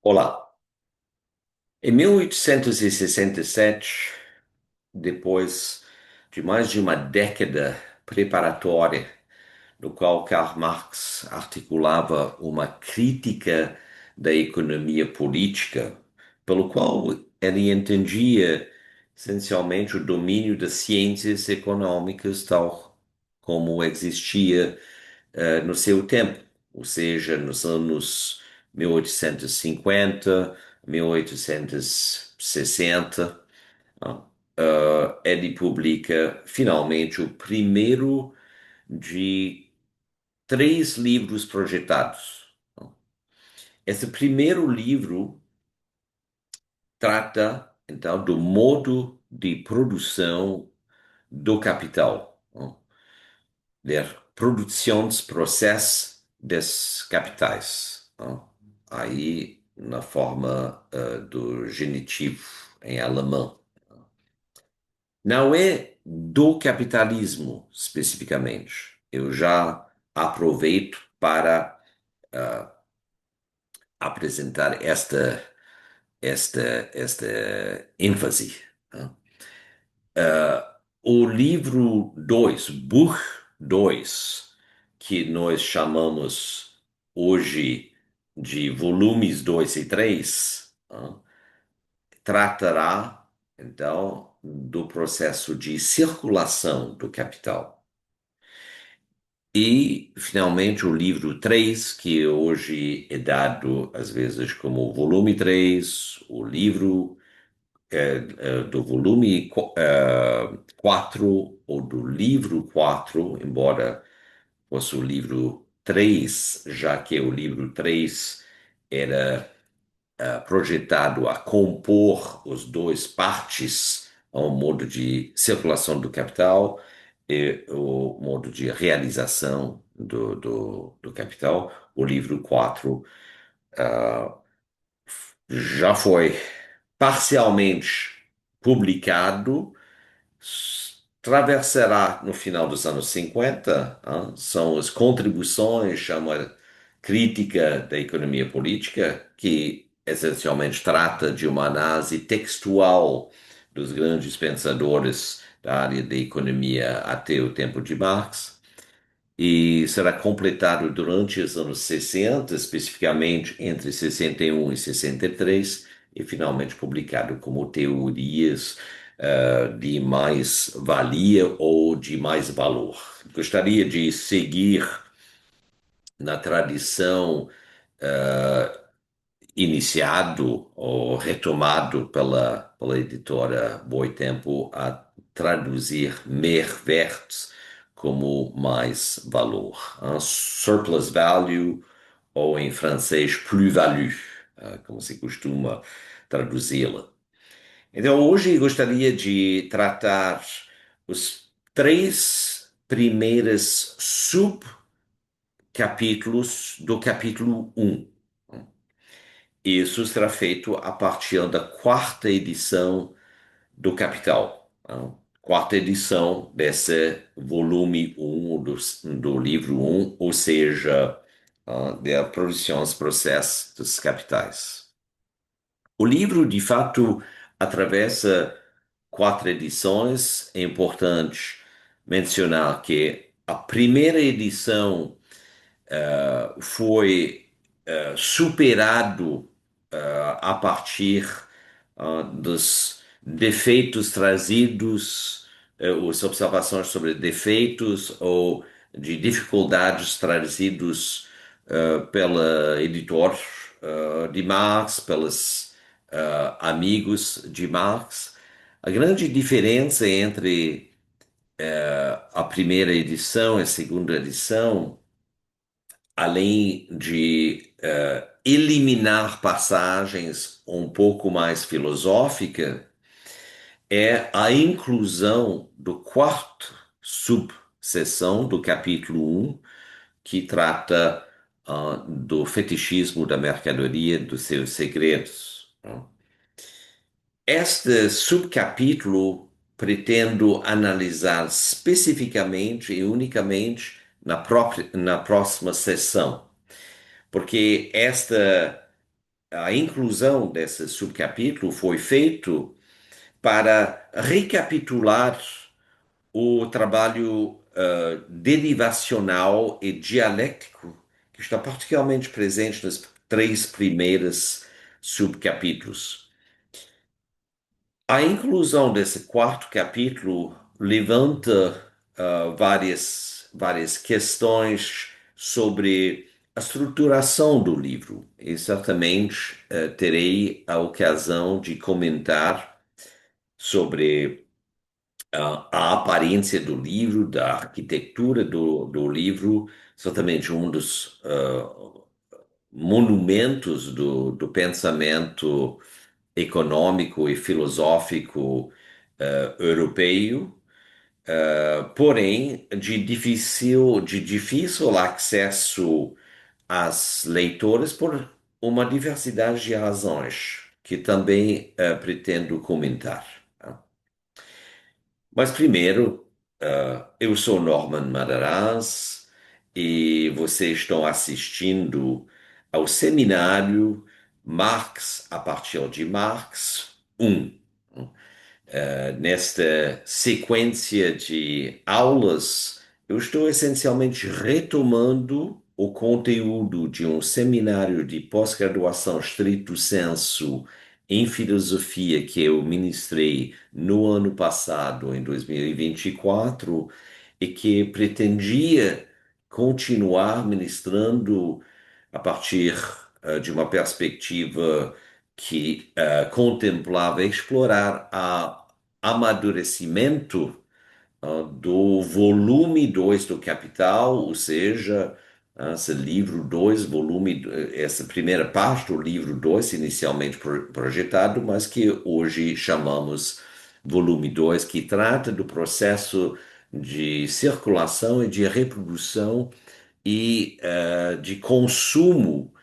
Olá. Em 1867, depois de mais de uma década preparatória, no qual Karl Marx articulava uma crítica da economia política, pelo qual ele entendia essencialmente o domínio das ciências econômicas tal como existia no seu tempo, ou seja, nos anos 1850, 1860, ah, ele publica finalmente o primeiro de três livros projetados. Esse primeiro livro trata, então, do modo de produção do capital, der Produktionsprozess des Capitais. Aí, na forma do genitivo em alemão. Não é do capitalismo, especificamente. Eu já aproveito para apresentar esta ênfase. Tá? O livro 2, Buch 2, que nós chamamos hoje de volumes 2 e 3, tratará, então, do processo de circulação do capital. E, finalmente, o livro 3, que hoje é dado, às vezes, como o volume 3, o livro do volume 4 ou do livro 4, embora fosse o livro 3, já que o livro 3 era projetado a compor os dois partes ao modo de circulação do capital e o modo de realização do capital. O livro 4 já foi parcialmente publicado, atravessará no final dos anos 50, são as contribuições, chama crítica da economia política, que essencialmente trata de uma análise textual dos grandes pensadores da área da economia até o tempo de Marx, e será completado durante os anos 60, especificamente entre 61 e 63, e finalmente publicado como teorias de mais valia ou de mais valor. Gostaria de seguir na tradição iniciado ou retomado pela editora Boitempo a traduzir Mehrwert como mais valor. Surplus value, ou em francês, plus-value, como se costuma traduzi-la. Então, hoje gostaria de tratar os três primeiros subcapítulos do capítulo um. Isso será feito a partir da quarta edição do Capital. Quarta edição desse volume um do livro um, ou seja, der Produktionsprozess dos Capitais. O livro, de fato, atravessa quatro edições. É importante mencionar que a primeira edição foi superado a partir dos defeitos trazidos, as observações sobre defeitos ou de dificuldades trazidos pela editor de Marx, pelos amigos de Marx. A grande diferença entre a primeira edição e a segunda edição, além de eliminar passagens um pouco mais filosóficas, é a inclusão do quarto subseção do capítulo um, que trata do fetichismo da mercadoria, dos seus segredos. Este subcapítulo pretendo analisar especificamente e unicamente na próxima sessão, porque esta a inclusão desse subcapítulo foi feito para recapitular o trabalho derivacional e dialético que está particularmente presente nos três primeiros subcapítulos. A inclusão desse quarto capítulo levanta várias questões sobre a estruturação do livro, e certamente terei a ocasião de comentar sobre a aparência do livro, da arquitetura do livro, certamente um dos monumentos do pensamento econômico e filosófico europeu, porém de difícil acesso às leitoras por uma diversidade de razões que também pretendo comentar. Mas primeiro, eu sou Norman Madaraz e vocês estão assistindo ao seminário Marx a partir de Marx 1. Nesta sequência de aulas, eu estou essencialmente retomando o conteúdo de um seminário de pós-graduação stricto sensu em filosofia que eu ministrei no ano passado, em 2024, e que pretendia continuar ministrando a partir de uma perspectiva que contemplava explorar a amadurecimento do volume 2 do Capital, ou seja, esse livro 2 essa primeira parte do livro 2 inicialmente projetado, mas que hoje chamamos volume 2, que trata do processo de circulação e de reprodução e de consumo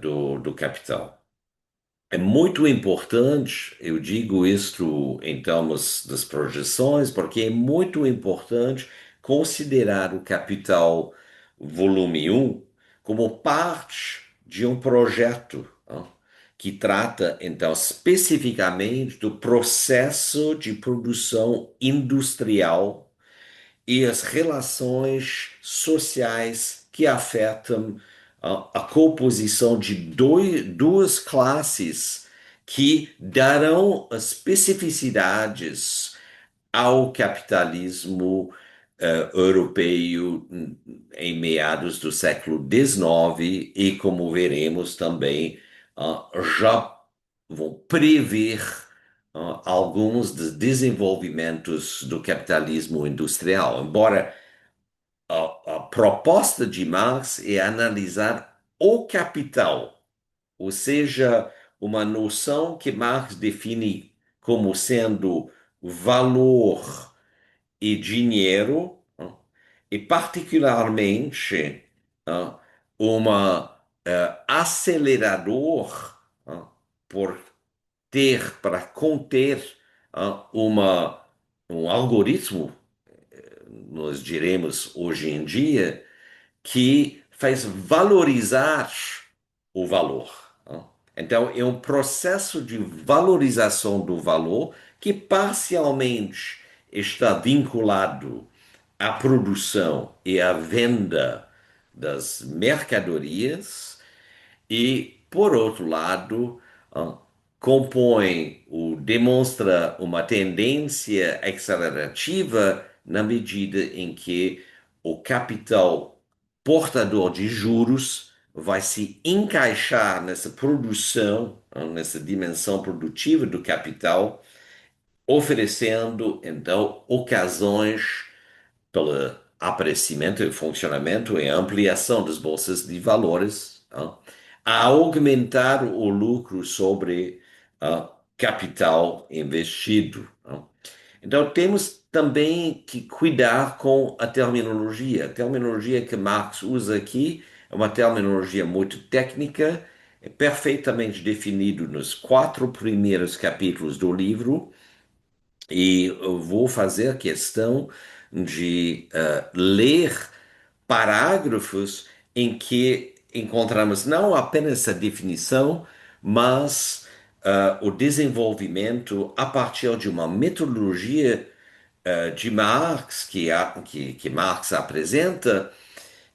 do capital. É muito importante, eu digo isto em termos das projeções, porque é muito importante considerar o Capital Volume 1 como parte de um projeto, que trata, então, especificamente do processo de produção industrial e as relações sociais que afetam a composição de duas classes que darão as especificidades ao capitalismo europeu em meados do século XIX e, como veremos também, já vão prever alguns dos desenvolvimentos do capitalismo industrial. Embora a proposta de Marx é analisar o capital, ou seja, uma noção que Marx define como sendo valor e dinheiro, e particularmente uma acelerador por para conter um algoritmo, nós diremos hoje em dia, que faz valorizar o valor. Então, é um processo de valorização do valor que parcialmente está vinculado à produção e à venda das mercadorias e, por outro lado, compõe ou demonstra uma tendência acelerativa na medida em que o capital portador de juros vai se encaixar nessa produção, nessa dimensão produtiva do capital, oferecendo então ocasiões pelo aparecimento e funcionamento e ampliação das bolsas de valores, a aumentar o lucro sobre capital investido. Então, temos também que cuidar com a terminologia. A terminologia que Marx usa aqui é uma terminologia muito técnica, é perfeitamente definido nos quatro primeiros capítulos do livro, e eu vou fazer questão de ler parágrafos em que encontramos não apenas a definição, mas o desenvolvimento a partir de uma metodologia de Marx que Marx apresenta,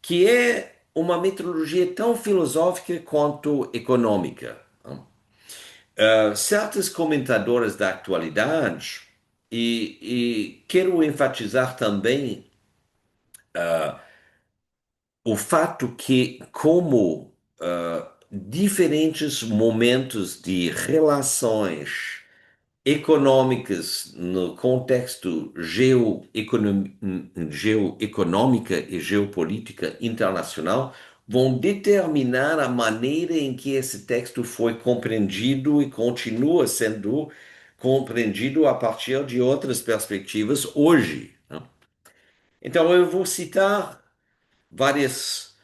que é uma metodologia tão filosófica quanto econômica. Certos comentadores da atualidade, e quero enfatizar também o fato que, como diferentes momentos de relações econômicas no contexto geoeconômica e geopolítica internacional vão determinar a maneira em que esse texto foi compreendido e continua sendo compreendido a partir de outras perspectivas hoje, né? Então, eu vou citar várias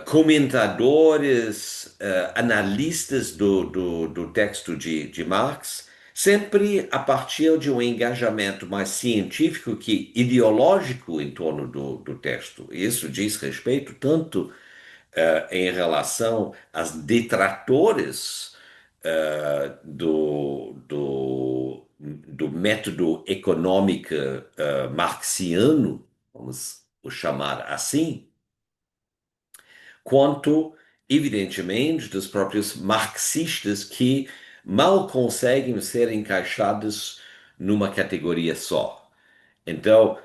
comentadores, analistas do texto de Marx, sempre a partir de um engajamento mais científico que ideológico em torno do texto. Isso diz respeito tanto em relação aos detratores do método econômico marxiano, vamos o chamar assim, quanto, evidentemente, dos próprios marxistas que mal conseguem ser encaixados numa categoria só. Então,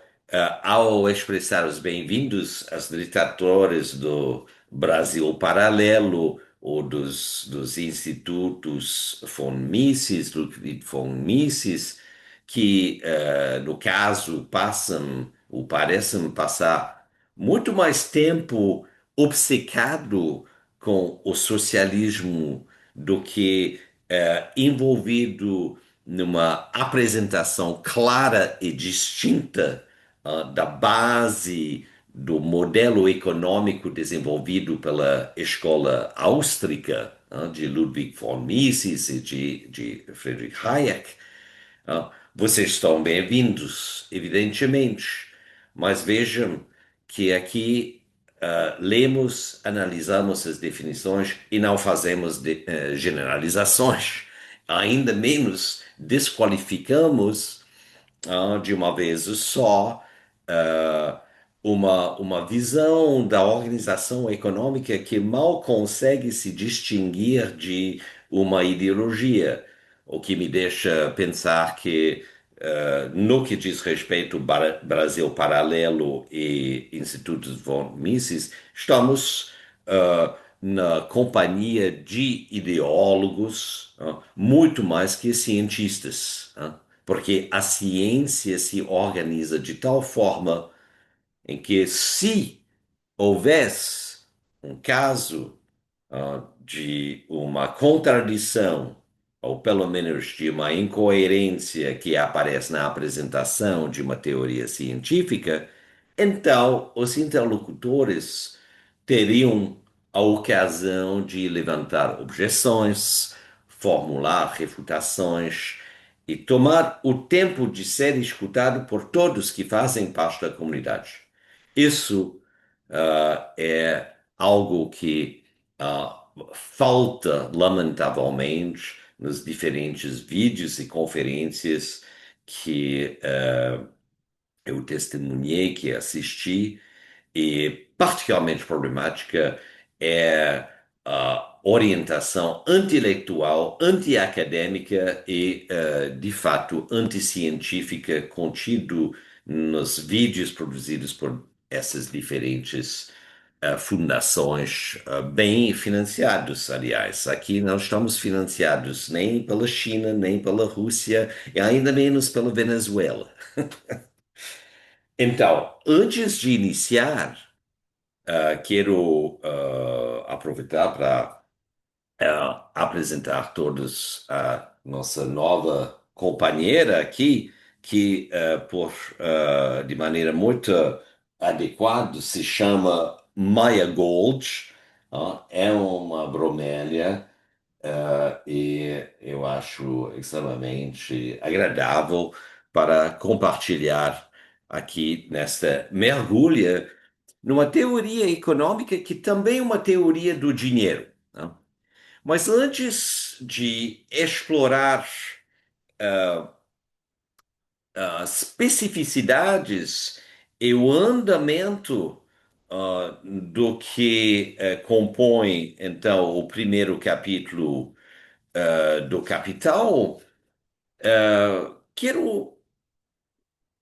ao expressar os bem-vindos aos ditadores do Brasil Paralelo ou dos institutos von Mises, Ludwig von Mises, que, no caso, passam ou parecem passar muito mais tempo obcecado com o socialismo do que envolvido numa apresentação clara e distinta da base do modelo econômico desenvolvido pela escola austríaca de Ludwig von Mises e de Friedrich Hayek. Vocês estão bem-vindos, evidentemente, mas vejam que aqui lemos, analisamos as definições e não fazemos generalizações, ainda menos desqualificamos de uma vez só ah, uma visão da organização econômica que mal consegue se distinguir de uma ideologia, o que me deixa pensar que, no que diz respeito ao Brasil Paralelo e Institutos von Mises, estamos na companhia de ideólogos, muito mais que cientistas, porque a ciência se organiza de tal forma em que, se houvesse um caso de uma contradição, ou pelo menos de uma incoerência que aparece na apresentação de uma teoria científica, então os interlocutores teriam a ocasião de levantar objeções, formular refutações e tomar o tempo de ser escutado por todos que fazem parte da comunidade. Isso é algo que falta, lamentavelmente, nos diferentes vídeos e conferências que eu testemunhei, que assisti, e particularmente problemática é a orientação anti-intelectual, anti-acadêmica e, de fato, anticientífica contido nos vídeos produzidos por essas diferentes fundações bem financiados, aliás. Aqui não estamos financiados nem pela China, nem pela Rússia, e ainda menos pela Venezuela. Então, antes de iniciar, quero aproveitar para apresentar todos a nossa nova companheira aqui, que de maneira muito adequada se chama Maya Gold. É uma bromélia e eu acho extremamente agradável para compartilhar aqui nesta mergulha numa teoria econômica que também é uma teoria do dinheiro, né? Mas antes de explorar as especificidades e o andamento do que compõe, então, o primeiro capítulo do Capital, quero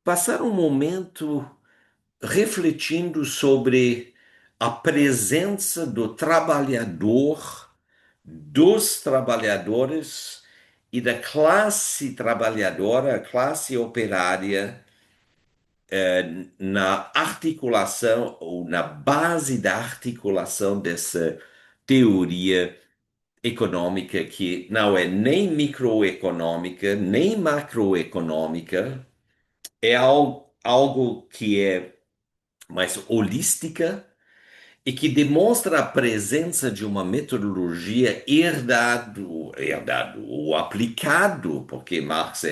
passar um momento refletindo sobre a presença do trabalhador, dos trabalhadores e da classe trabalhadora, a classe operária, na articulação ou na base da articulação dessa teoria econômica que não é nem microeconômica, nem macroeconômica, é algo que é mais holística e que demonstra a presença de uma metodologia herdado ou aplicado, porque Marx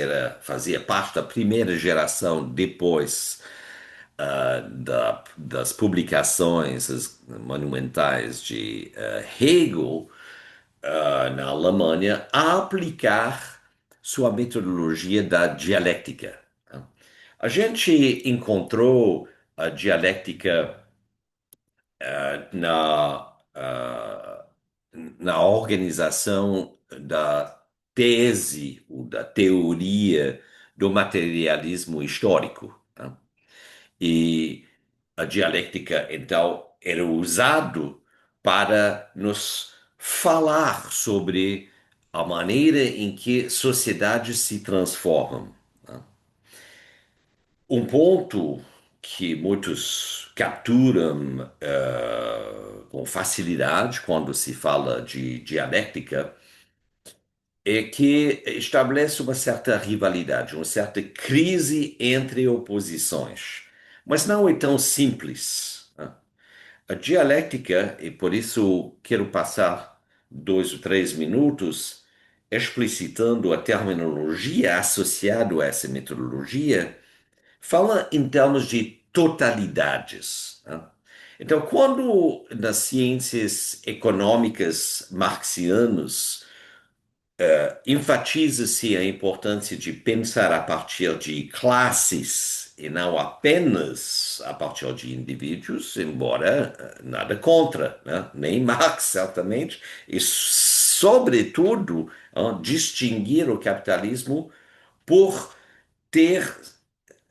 fazia parte da primeira geração depois das publicações monumentais de Hegel na Alemanha, a aplicar sua metodologia da dialética. A gente encontrou a dialética na organização da tese, ou da teoria do materialismo histórico, né? E a dialética, então, era usado para nos falar sobre a maneira em que sociedades se transformam, né? Um ponto que muitos capturam com facilidade quando se fala de dialética é que estabelece uma certa rivalidade, uma certa crise entre oposições. Mas não é tão simples, né? A dialética, e por isso quero passar 2 ou 3 minutos explicitando a terminologia associada a essa metodologia, fala em termos de totalidades, né? Então, quando nas ciências econômicas marxianas enfatiza-se a importância de pensar a partir de classes e não apenas a partir de indivíduos, embora nada contra, né? Nem Marx, certamente, e, sobretudo, distinguir o capitalismo por ter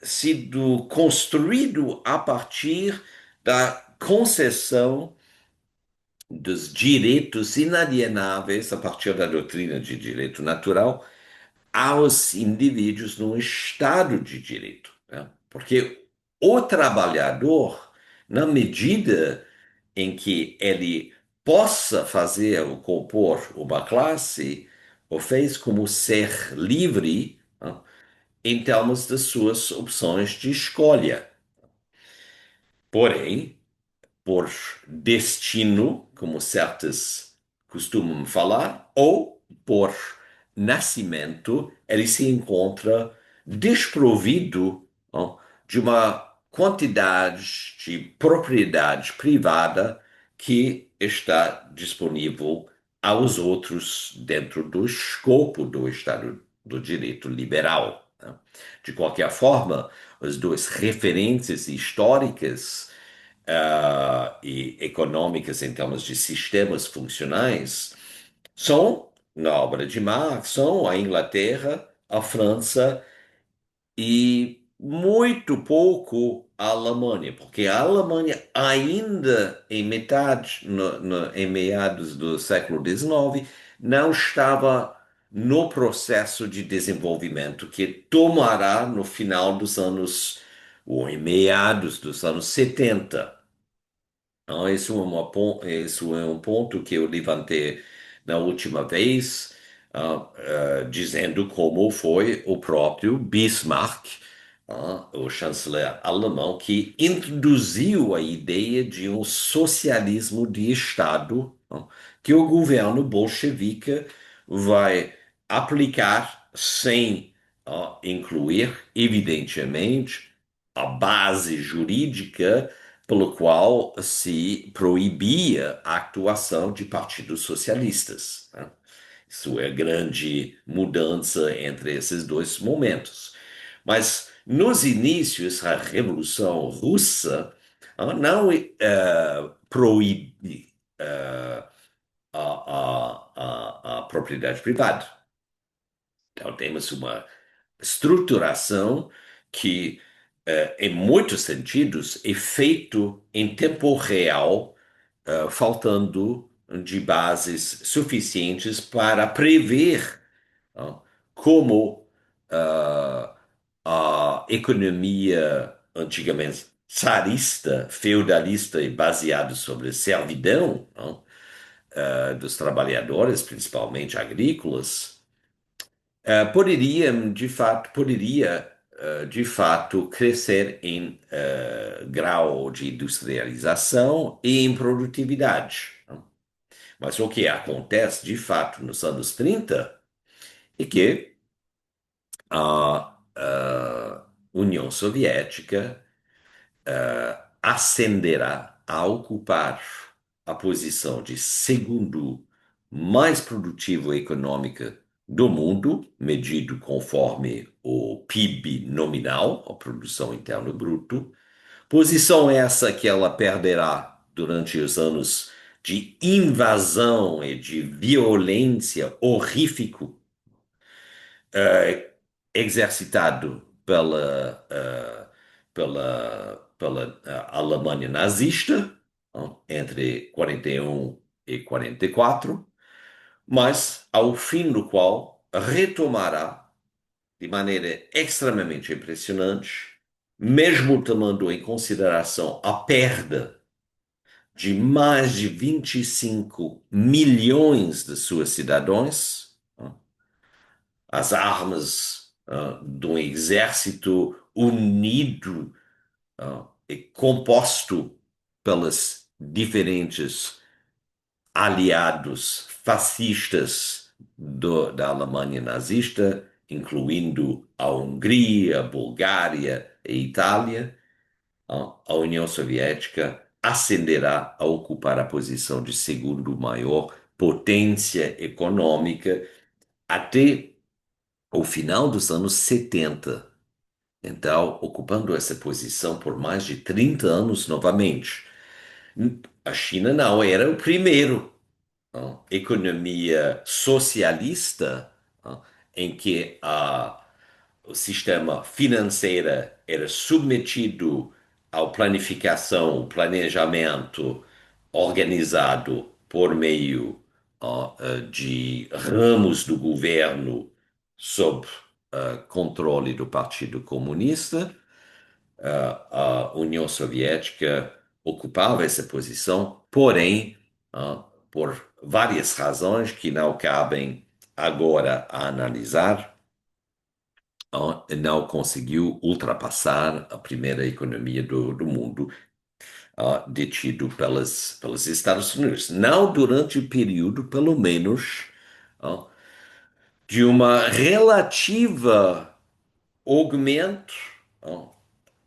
sido construído a partir da concessão dos direitos inalienáveis a partir da doutrina de direito natural aos indivíduos num estado de direito, né? Porque o trabalhador, na medida em que ele possa fazer ou compor uma classe, o fez como ser livre, né, em termos das suas opções de escolha. Porém, por destino, como certos costumam falar, ou por nascimento, ele se encontra desprovido, ó, de uma quantidade de propriedade privada que está disponível aos outros dentro do escopo do Estado do Direito liberal, né? De qualquer forma, as duas referências históricas e econômicas em termos de sistemas funcionais são, na obra de Marx, são a Inglaterra, a França e muito pouco a Alemanha, porque a Alemanha ainda em metade, em meados do século XIX, não estava no processo de desenvolvimento que tomará no final dos anos, ou em meados dos anos 70. Então, isso é um ponto que eu levantei na última vez, dizendo como foi o próprio Bismarck, o chanceler alemão, que introduziu a ideia de um socialismo de Estado, que o governo bolchevique vai aplicar sem, incluir, evidentemente, a base jurídica pelo qual se proibia a atuação de partidos socialistas, né? Isso é a grande mudança entre esses dois momentos. Mas nos inícios, a Revolução Russa não proíbe a propriedade privada. Então, temos uma estruturação que, em muitos sentidos, é feito em tempo real, faltando de bases suficientes para prever como ah, a economia antigamente czarista, feudalista e baseada sobre servidão, dos trabalhadores, principalmente agrícolas, poderia de fato crescer em grau de industrialização e em produtividade, né? Mas o que acontece de fato nos anos 30 é que a União Soviética ascenderá a ocupar a posição de segundo mais produtivo econômica do mundo, medido conforme o PIB nominal, a produção interna bruto. Posição essa que ela perderá durante os anos de invasão e de violência horrífico exercitado pela Alemanha nazista, entre 41 e 44, mas ao fim do qual retomará de maneira extremamente impressionante, mesmo tomando em consideração a perda de mais de 25 milhões de seus cidadãos, as armas de um exército unido e composto pelos diferentes aliados fascistas da Alemanha nazista, incluindo a Hungria, a Bulgária e a Itália. A União Soviética ascenderá a ocupar a posição de segundo maior potência econômica até o final dos anos 70. Então, ocupando essa posição por mais de 30 anos novamente. A China não era o primeiro economia socialista em que o sistema financeiro era submetido à planificação, planejamento organizado por meio de ramos do governo sob controle do Partido Comunista. A União Soviética ocupava essa posição, porém, por várias razões que não cabem agora a analisar, não conseguiu ultrapassar a primeira economia do mundo, detido pelos Estados Unidos. Não durante o período, pelo menos, de uma relativa aumento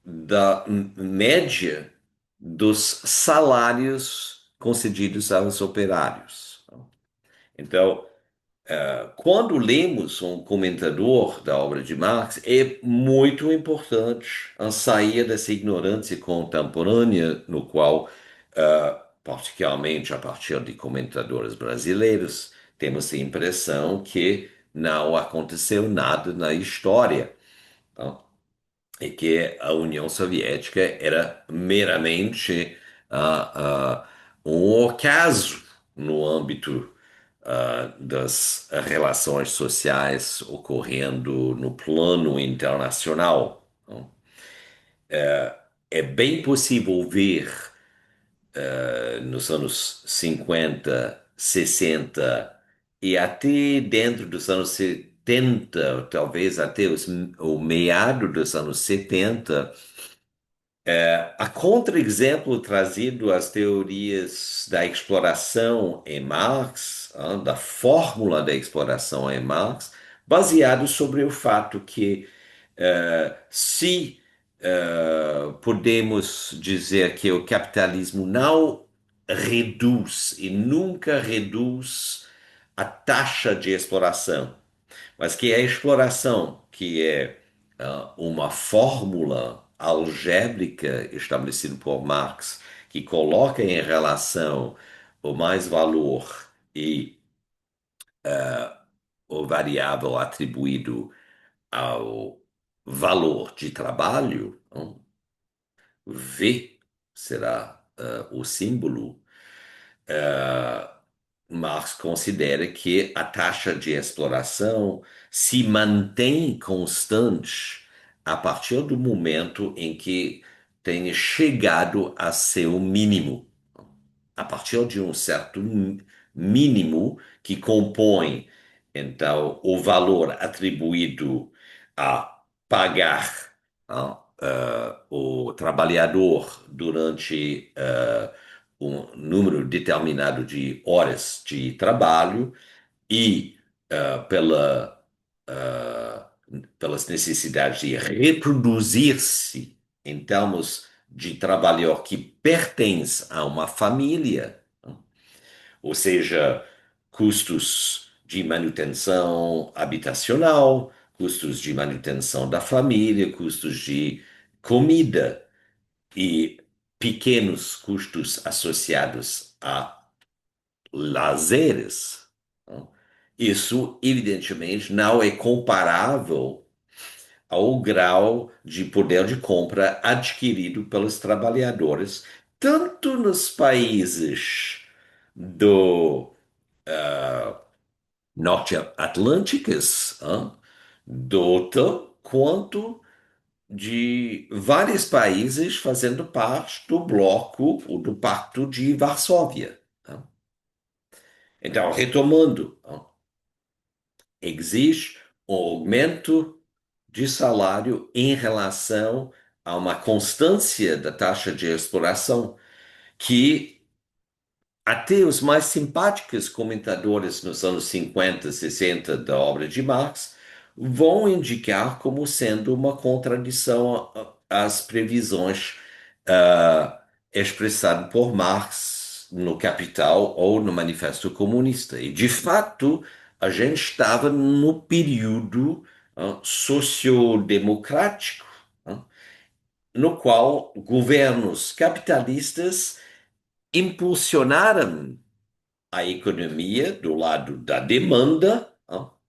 da média dos salários concedidos aos operários. Então, quando lemos um comentador da obra de Marx, é muito importante a sair dessa ignorância contemporânea, no qual, particularmente a partir de comentadores brasileiros, temos a impressão que não aconteceu nada na história, tá? E que a União Soviética era meramente um ocaso no âmbito das relações sociais ocorrendo no plano internacional. Não? É bem possível ver nos anos 50, 60 e até dentro dos anos 70, talvez até o meado dos anos 70, a contra-exemplo trazido às teorias da exploração em Marx, da fórmula da exploração em Marx, baseado sobre o fato que se podemos dizer que o capitalismo não reduz e nunca reduz a taxa de exploração, mas que a exploração, que é uma fórmula algébrica estabelecida por Marx, que coloca em relação o mais valor e o variável atribuído ao valor de trabalho, V será o símbolo. Marx considera que a taxa de exploração se mantém constante a partir do momento em que tenha chegado a seu mínimo. A partir de um certo mínimo que compõe, então, o valor atribuído a pagar o trabalhador durante um número determinado de horas de trabalho e pela, ah, pelas necessidades de reproduzir-se em termos de trabalhador que pertence a uma família, ou seja, custos de manutenção habitacional, custos de manutenção da família, custos de comida e pequenos custos associados a lazeres. Isso, evidentemente, não é comparável ao grau de poder de compra adquirido pelos trabalhadores, tanto nos países do norte-atlânticos, do OTAN, quanto de vários países fazendo parte do bloco ou do Pacto de Varsóvia. Então, retomando, existe um aumento de salário em relação a uma constância da taxa de exploração que até os mais simpáticos comentadores nos anos 50, 60 da obra de Marx vão indicar como sendo uma contradição às previsões expressadas por Marx no Capital ou no Manifesto Comunista. E, de fato, a gente estava no período sociodemocrático, no qual governos capitalistas impulsionaram a economia do lado da demanda,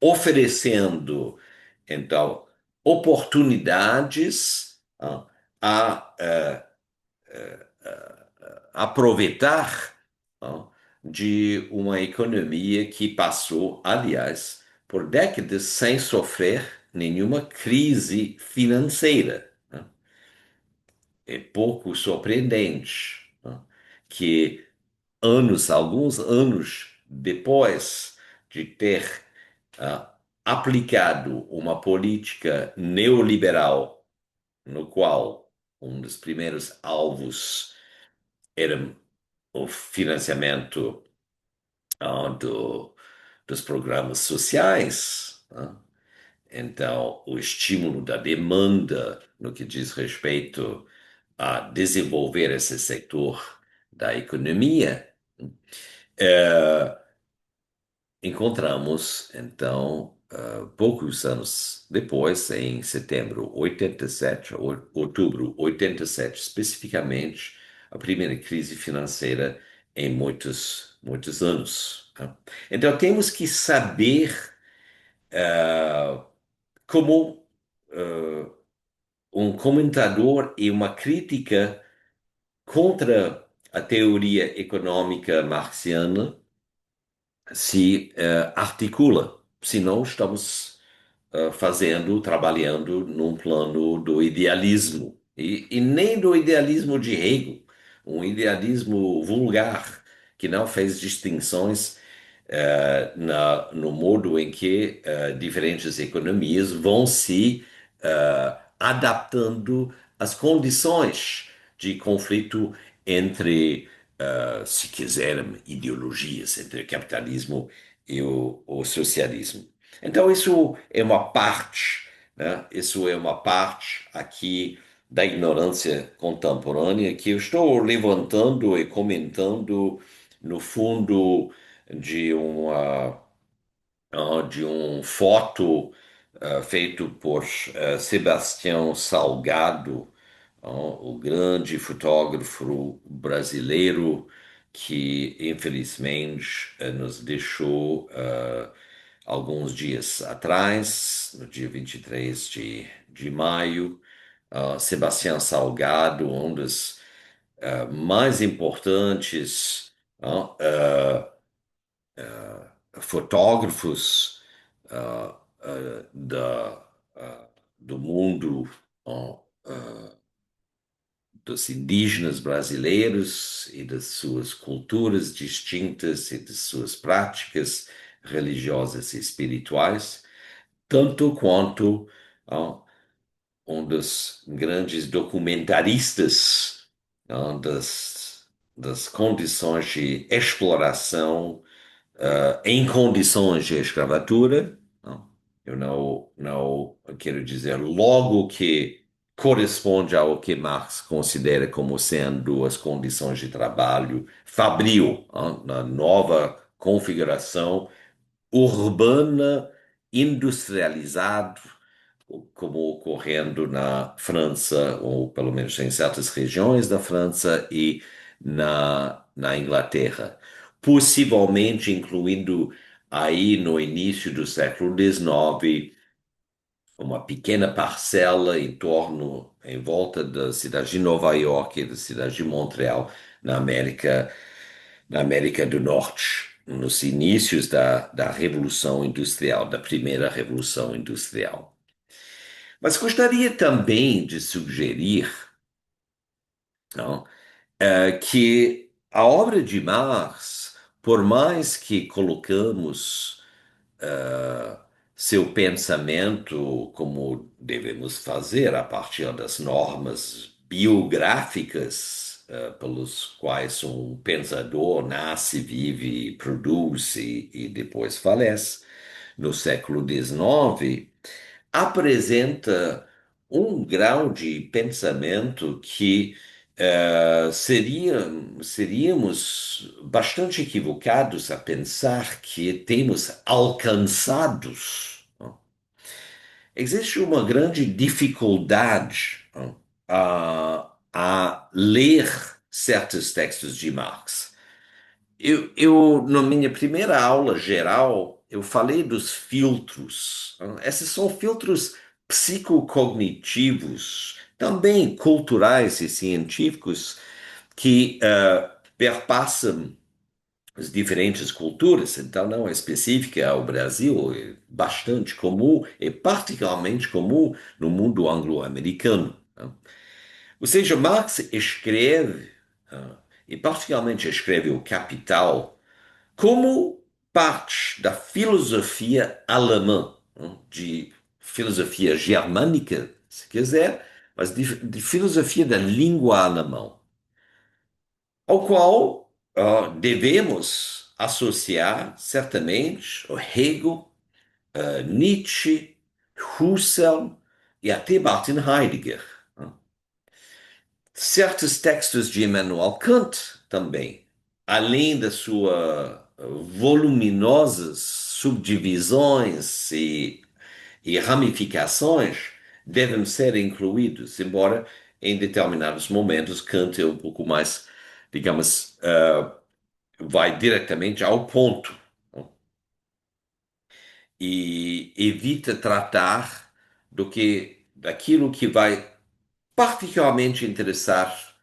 oferecendo, então, oportunidades a aproveitar de uma economia que passou, aliás, por décadas sem sofrer nenhuma crise financeira. É pouco surpreendente que alguns anos depois de ter aplicado uma política neoliberal, no qual um dos primeiros alvos era o financiamento dos programas sociais, então o estímulo da demanda no que diz respeito a desenvolver esse setor da economia. Encontramos, então, poucos anos depois, em setembro de 87, outubro de 87 especificamente, a primeira crise financeira em muitos, muitos anos. Então, temos que saber como um comentador e uma crítica contra a teoria econômica marxiana se articula, senão estamos trabalhando num plano do idealismo, e nem do idealismo de Hegel, um idealismo vulgar, que não fez distinções no modo em que diferentes economias vão se adaptando às condições de conflito entre, se quiserem, ideologias, entre o capitalismo e o socialismo. Então, isso é uma parte, né? Isso é uma parte aqui da ignorância contemporânea que eu estou levantando e comentando no fundo de de um foto feito por Sebastião Salgado, o grande fotógrafo brasileiro que infelizmente nos deixou alguns dias atrás, no dia 23 de maio. Sebastião Salgado, um dos mais importantes fotógrafos do mundo uh, uh, dos indígenas brasileiros e das suas culturas distintas e das suas práticas religiosas e espirituais, tanto quanto uh, um dos grandes documentaristas das condições de exploração em condições de escravatura. Não, eu não quero dizer logo que corresponde ao que Marx considera como sendo as condições de trabalho fabril, na nova configuração urbana, industrializado, como ocorrendo na França, ou pelo menos em certas regiões da França e na Inglaterra, possivelmente incluindo aí no início do século XIX uma pequena parcela em volta da cidade de Nova York e da cidade de Montreal, na América do Norte, nos inícios da Revolução Industrial, da primeira Revolução Industrial. Mas gostaria também de sugerir, não, que a obra de Marx, por mais que colocamos seu pensamento, como devemos fazer a partir das normas biográficas pelos quais um pensador nasce, vive, produz e depois falece, no século XIX, apresenta um grau de pensamento que seríamos bastante equivocados a pensar que temos alcançados. Não? Existe uma grande dificuldade não, a ler certos textos de Marx. Na minha primeira aula geral, eu falei dos filtros. Esses são filtros psicocognitivos, também culturais e científicos, que perpassam as diferentes culturas. Então, não é específica ao Brasil, é bastante comum, e particularmente comum no mundo anglo-americano. Ou seja, Marx escreve, e particularmente escreve o Capital, como parte da filosofia alemã, de filosofia germânica, se quiser, mas de filosofia da língua alemã, ao qual devemos associar certamente o Hegel, Nietzsche, Husserl e até Martin Heidegger. Certos textos de Immanuel Kant também, além da sua voluminosas subdivisões e ramificações, devem ser incluídos, embora em determinados momentos Kant é um pouco mais, digamos, vai diretamente ao ponto, não? E evita tratar daquilo que vai particularmente interessar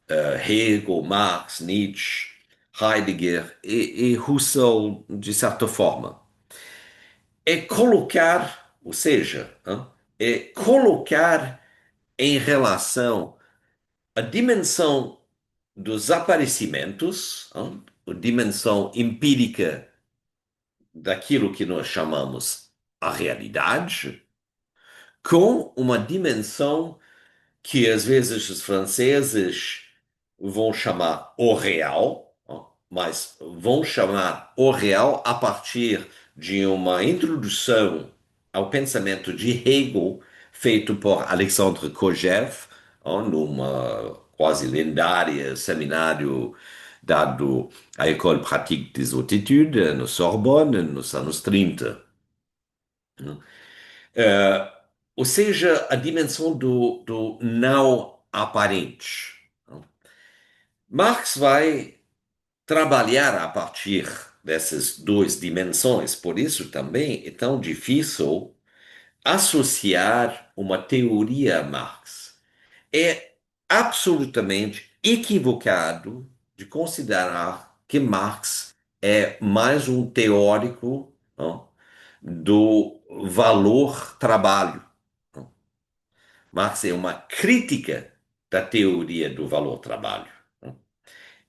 Hegel, Marx, Nietzsche, Heidegger e Husserl, de certa forma. É colocar, ou seja, é colocar em relação a dimensão dos aparecimentos, a dimensão empírica daquilo que nós chamamos a realidade, com uma dimensão que às vezes os franceses vão chamar o real, mas vão chamar o real a partir de uma introdução ao pensamento de Hegel, feito por Alexandre Kojève, ó, numa quase lendária seminário dado à École Pratique des Hautes Études, no Sorbonne, nos anos 30. Né? Eh, ou seja, a dimensão do não aparente. Né? Marx vai trabalhar a partir dessas duas dimensões, por isso também é tão difícil associar uma teoria a Marx. É absolutamente equivocado de considerar que Marx é mais um teórico, não, do valor trabalho. Não. Marx é uma crítica da teoria do valor trabalho. Não.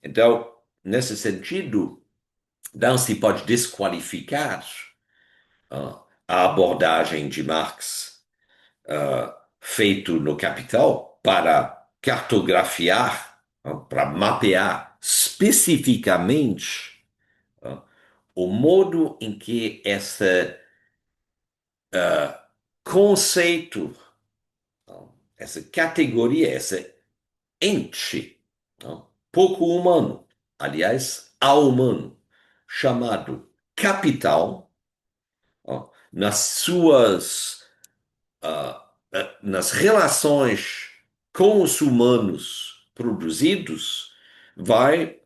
Então, nesse sentido, não se pode desqualificar a abordagem de Marx feito no Capital para cartografiar, para mapear especificamente o modo em que esse conceito, essa categoria, esse ente pouco humano, aliás, humano, chamado capital, nas suas nas relações com os humanos produzidos, vai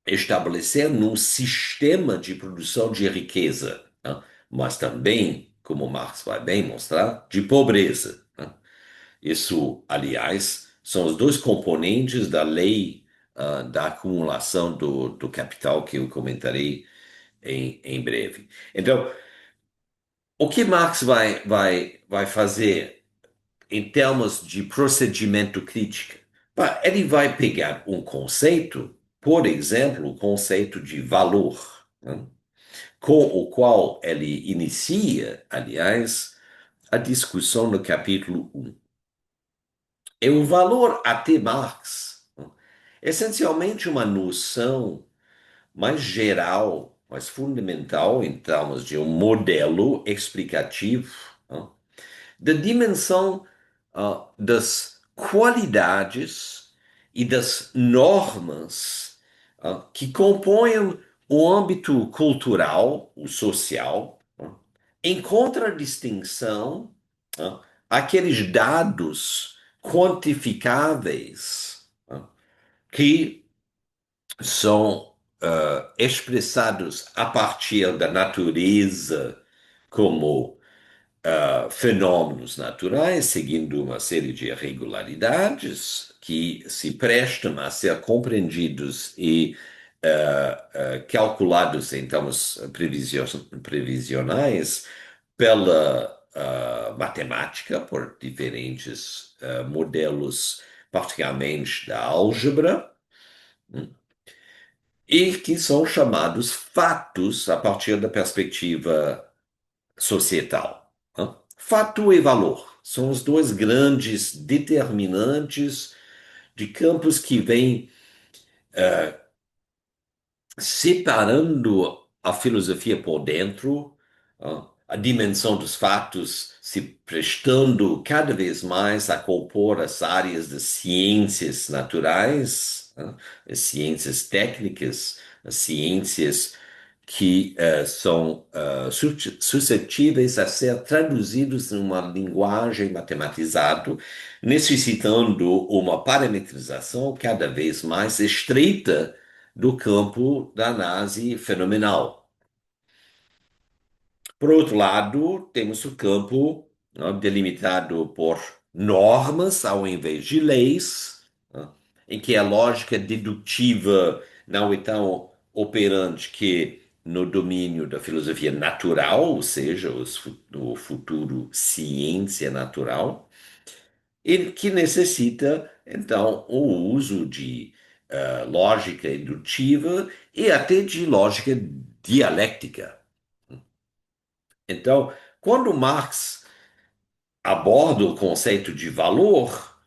estabelecer num sistema de produção de riqueza, né? Mas também, como Marx vai bem mostrar, de pobreza. Né? Isso, aliás, são os dois componentes da lei da acumulação do capital que eu comentarei em breve. Então, o que Marx vai fazer em termos de procedimento crítico? Ele vai pegar um conceito, por exemplo, o conceito de valor, né, com o qual ele inicia, aliás, a discussão no capítulo 1. É o valor até Marx, né, essencialmente uma noção mais geral, mais fundamental em termos de um modelo explicativo, né, da dimensão das qualidades e das normas que compõem o âmbito cultural, o social, em contradistinção àqueles dados quantificáveis que são expressados a partir da natureza como fenômenos naturais, seguindo uma série de irregularidades que se prestam a ser compreendidos e calculados em termos previsionais pela matemática, por diferentes modelos, particularmente da álgebra, e que são chamados fatos a partir da perspectiva societal. Né? Fato e valor são os dois grandes determinantes de campos que vêm separando a filosofia por dentro, a dimensão dos fatos se prestando cada vez mais a compor as áreas das ciências naturais, as ciências técnicas, as ciências que são suscetíveis a ser traduzidos numa linguagem matematizada, necessitando uma parametrização cada vez mais estreita do campo da análise fenomenal. Por outro lado, temos o campo, né, delimitado por normas ao invés de leis, né, em que a lógica dedutiva não é tão operante que no domínio da filosofia natural, ou seja, o futuro ciência natural, e que necessita, então, o uso de lógica indutiva e até de lógica dialética. Então, quando Marx aborda o conceito de valor,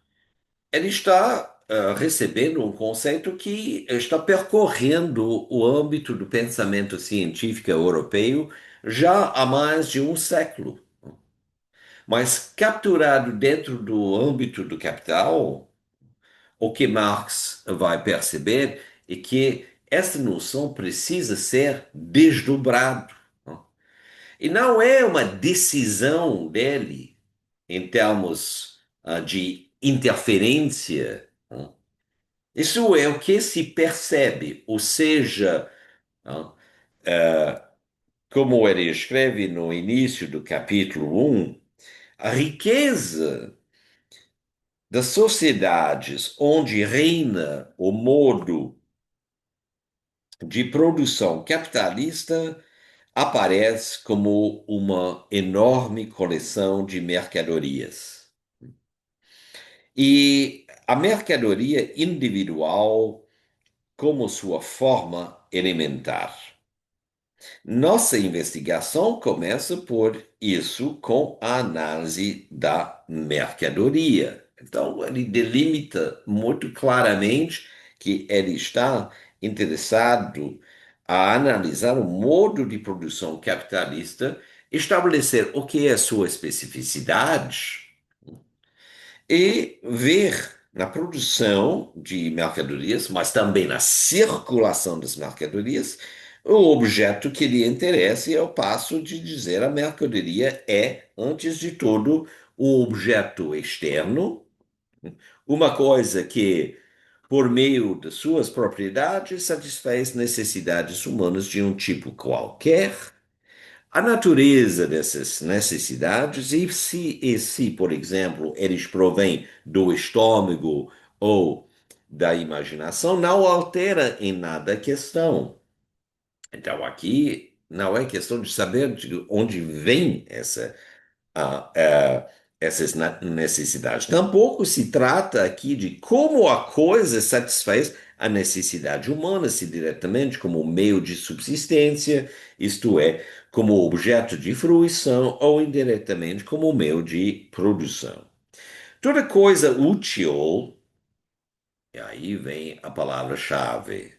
ele está recebendo um conceito que está percorrendo o âmbito do pensamento científico europeu já há mais de um século. Mas capturado dentro do âmbito do capital, o que Marx vai perceber é que essa noção precisa ser desdobrada. E não é uma decisão dele em termos de interferência. Isso é o que se percebe, ou seja, ah, como ele escreve no início do capítulo 1, a riqueza das sociedades onde reina o modo de produção capitalista aparece como uma enorme coleção de mercadorias. E a mercadoria individual como sua forma elementar. Nossa investigação começa por isso, com a análise da mercadoria. Então, ele delimita muito claramente que ele está interessado a analisar o modo de produção capitalista, estabelecer o que é sua especificidade e ver na produção de mercadorias, mas também na circulação das mercadorias, o objeto que lhe interessa, e é o passo de dizer a mercadoria é, antes de tudo, um objeto externo, uma coisa que, por meio de suas propriedades, satisfaz necessidades humanas de um tipo qualquer. A natureza dessas necessidades, e se, por exemplo, eles provêm do estômago ou da imaginação, não altera em nada a questão. Então, aqui não é questão de saber de onde vem a- a- essas necessidades. Tampouco se trata aqui de como a coisa satisfaz a necessidade humana, se diretamente como meio de subsistência, isto é, como objeto de fruição, ou indiretamente como meio de produção. Toda coisa útil, e aí vem a palavra-chave,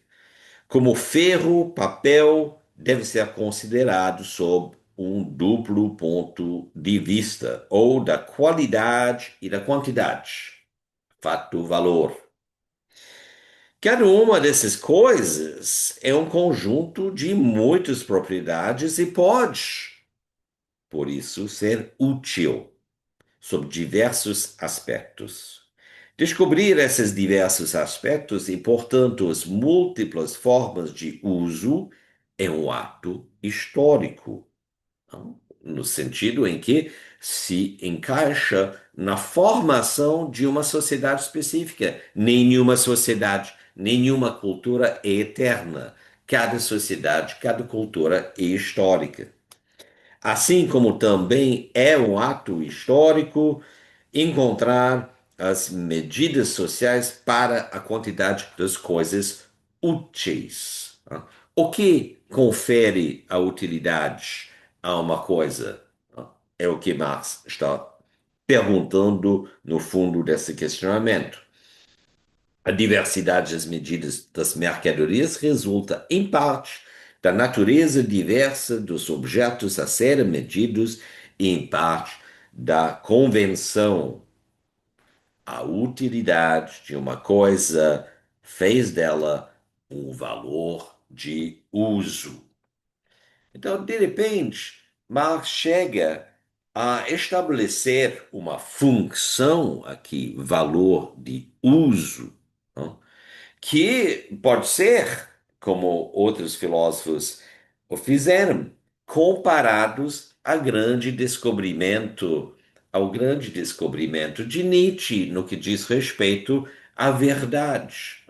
como ferro, papel, deve ser considerado sob um duplo ponto de vista, ou da qualidade e da quantidade, fato valor. Cada uma dessas coisas é um conjunto de muitas propriedades e pode, por isso, ser útil sob diversos aspectos. Descobrir esses diversos aspectos e, portanto, as múltiplas formas de uso é um ato histórico, não? No sentido em que se encaixa na formação de uma sociedade específica. Nenhuma sociedade, nenhuma cultura é eterna. Cada sociedade, cada cultura é histórica. Assim como também é um ato histórico encontrar as medidas sociais para a quantidade das coisas úteis. Tá? O que confere a utilidade a uma coisa? Tá? É o que Marx está perguntando no fundo desse questionamento. A diversidade das medidas das mercadorias resulta, em parte, da natureza diversa dos objetos a serem medidos e, em parte, da convenção. A utilidade de uma coisa fez dela um valor de uso. Então, de repente, Marx chega a estabelecer uma função aqui, valor de uso, não? Que pode ser, como outros filósofos o fizeram, comparados ao grande descobrimento de Nietzsche no que diz respeito à verdade.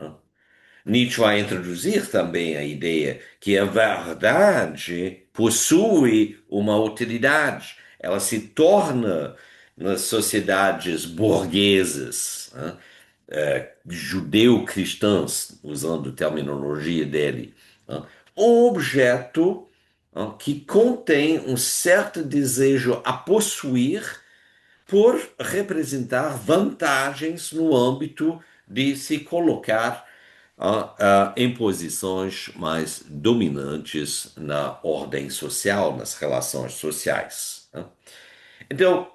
Nietzsche vai introduzir também a ideia que a verdade possui uma utilidade. Ela se torna nas sociedades burguesas, né, judeu-cristãs, usando a terminologia dele, né, um objeto que contém um certo desejo a possuir por representar vantagens no âmbito de se colocar em posições mais dominantes na ordem social, nas relações sociais. Né? Então,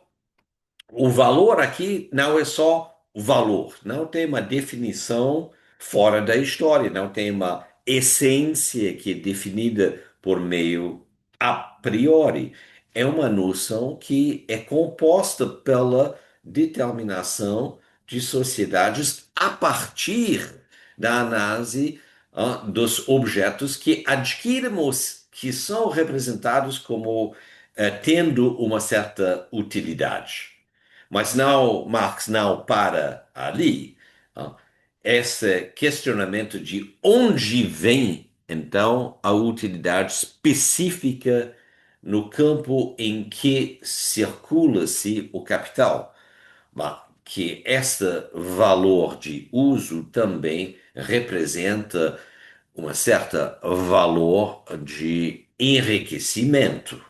O valor aqui não é só o valor, não tem uma definição fora da história, não tem uma essência que é definida por meio a priori. É uma noção que é composta pela determinação de sociedades a partir da análise, dos objetos que adquirimos, que são representados como tendo uma certa utilidade. Mas não, Marx não para ali. Ah, Esse questionamento de onde vem, então, a utilidade específica no campo em que circula-se o capital. Mas que este valor de uso também representa um certo valor de enriquecimento.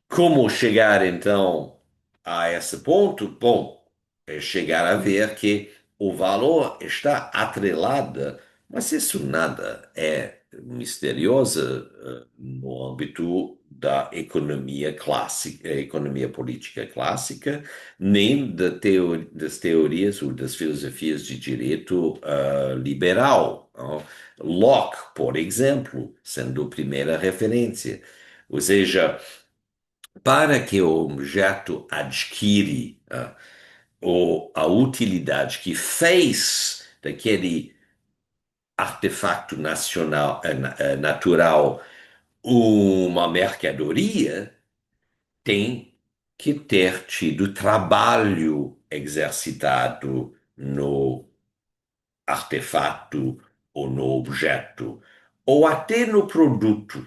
Como chegar então a esse ponto? Bom, é chegar a ver que o valor está atrelado, mas isso nada é misterioso no âmbito da economia clássica, economia política clássica, nem das teorias ou das filosofias de direito liberal. Não? Locke, por exemplo, sendo a primeira referência. Ou seja, para que o objeto adquire a utilidade que fez daquele artefacto natural uma mercadoria, tem que ter tido trabalho exercitado no artefato ou no objeto, ou até no produto,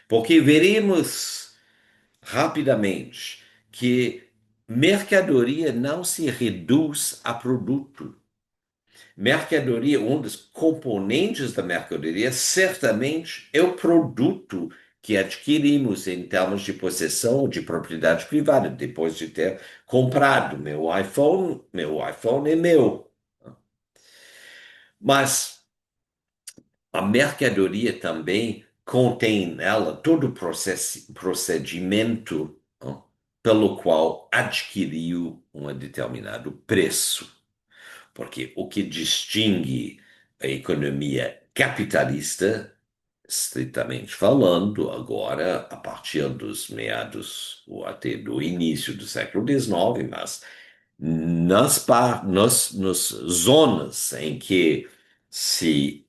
porque veremos rapidamente que mercadoria não se reduz a produto. Mercadoria, um dos componentes da mercadoria, certamente é o produto que adquirimos em termos de possessão de propriedade privada, depois de ter comprado meu iPhone é meu. Mas a mercadoria também contém nela todo o procedimento pelo qual adquiriu um determinado preço. Porque o que distingue a economia capitalista, estritamente falando, agora, a partir dos meados ou até do início do século XIX, mas nas zonas em que se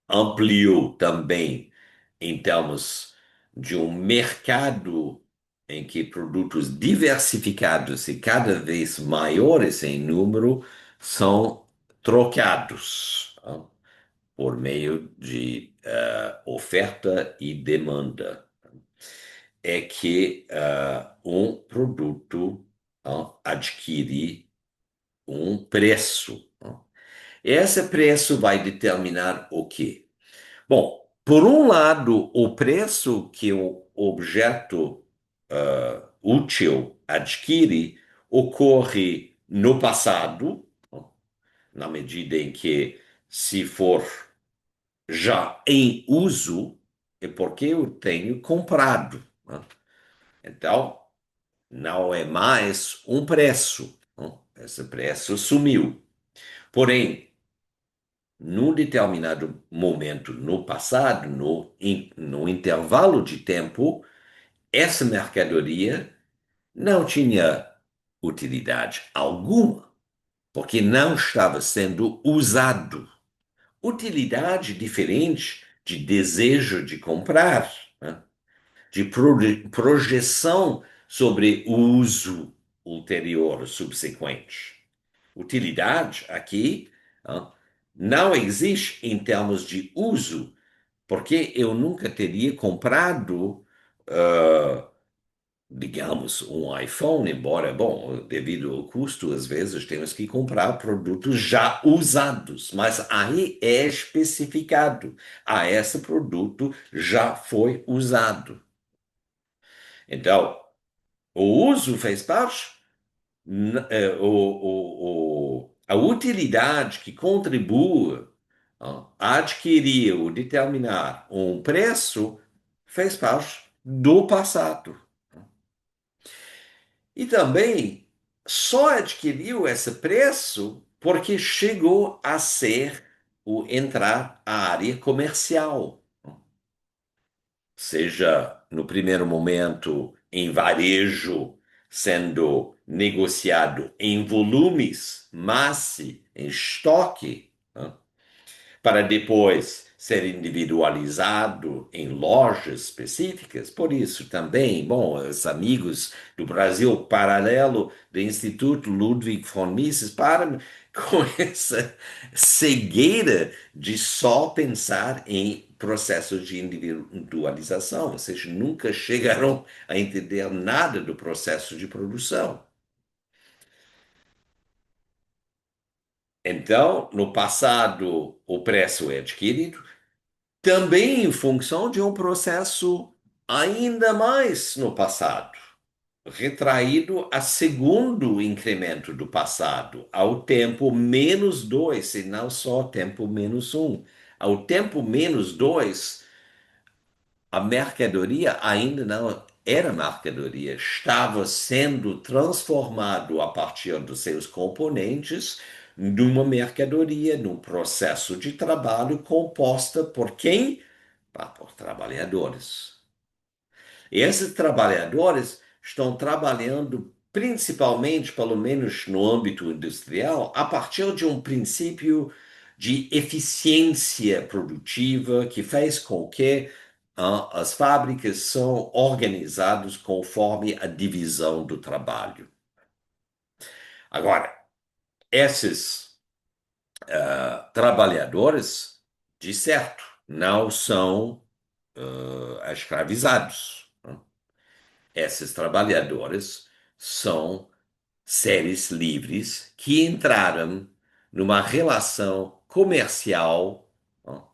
ampliou também em termos de um mercado em que produtos diversificados e cada vez maiores em número são trocados por meio de oferta e demanda. É que um produto adquire um preço. Esse preço vai determinar o quê? Bom, por um lado, o preço que o objeto útil adquire ocorre no passado, na medida em que, se for já em uso, é porque eu tenho comprado. Né? Então, não é mais um preço. Né? Esse preço sumiu. Porém, num determinado momento no passado, no intervalo de tempo, essa mercadoria não tinha utilidade alguma, porque não estava sendo usado. Utilidade diferente de desejo de comprar, né? De projeção sobre o uso ulterior, subsequente. Utilidade aqui não existe em termos de uso, porque eu nunca teria comprado, uh, digamos, um iPhone, embora, bom, devido ao custo, às vezes temos que comprar produtos já usados, mas aí é especificado, esse produto já foi usado. Então, o uso fez parte, a utilidade que contribui a adquirir ou determinar um preço fez parte do passado. E também só adquiriu esse preço porque chegou a ser o entrar a área comercial, seja no primeiro momento em varejo, sendo negociado em volumes, masse, em estoque, né? Para depois ser individualizado em lojas específicas. Por isso também, bom, os amigos do Brasil Paralelo do Instituto Ludwig von Mises param com essa cegueira de só pensar em processos de individualização. Vocês nunca chegarão a entender nada do processo de produção. Então, no passado, o preço é adquirido, também em função de um processo ainda mais no passado, retraído a segundo incremento do passado, ao tempo menos dois, e não só tempo menos um. Ao tempo menos dois, a mercadoria ainda não era mercadoria, estava sendo transformado a partir dos seus componentes numa mercadoria, num processo de trabalho composta por quem? Por trabalhadores. E esses trabalhadores estão trabalhando principalmente, pelo menos no âmbito industrial, a partir de um princípio de eficiência produtiva que faz com que as fábricas são organizadas conforme a divisão do trabalho. Agora, esses trabalhadores, de certo, não são escravizados, né? Esses trabalhadores são seres livres que entraram numa relação comercial, ó,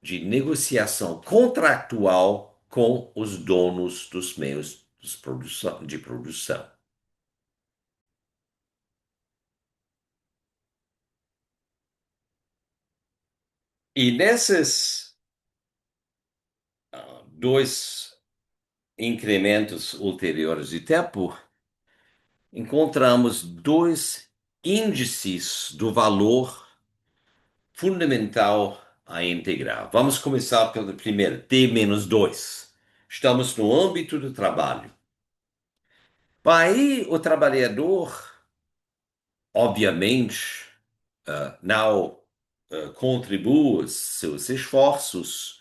de negociação contratual com os donos dos meios de produção. E nesses dois incrementos ulteriores de tempo, encontramos dois índices do valor fundamental a integrar. Vamos começar pelo primeiro, T-2. Estamos no âmbito do trabalho. Aí o trabalhador, obviamente, não contribui seus esforços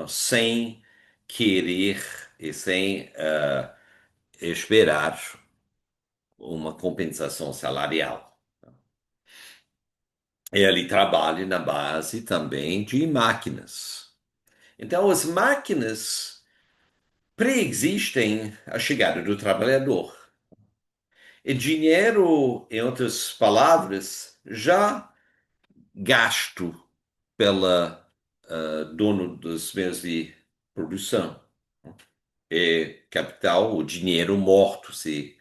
sem querer e sem esperar uma compensação salarial. Ele trabalha na base também de máquinas. Então, as máquinas preexistem a chegada do trabalhador. E dinheiro, em outras palavras, já gasto pela dono dos meios de produção. É capital, o dinheiro morto, se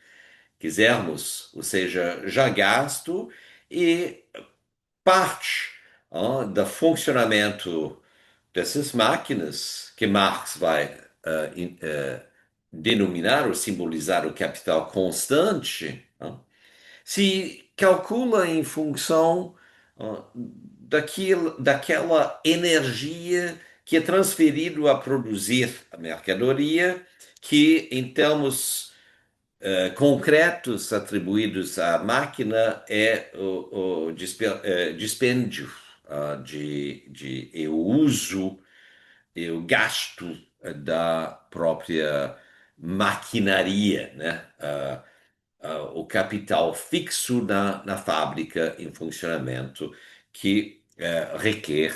quisermos, ou seja, já gasto e parte do funcionamento dessas máquinas que Marx vai denominar ou simbolizar o capital constante, se calcula em função daquela energia que é transferido a produzir a mercadoria, que em termos concretos atribuídos à máquina é o dispêndio e o uso e o gasto da própria maquinaria, né? O capital fixo na fábrica em funcionamento que requer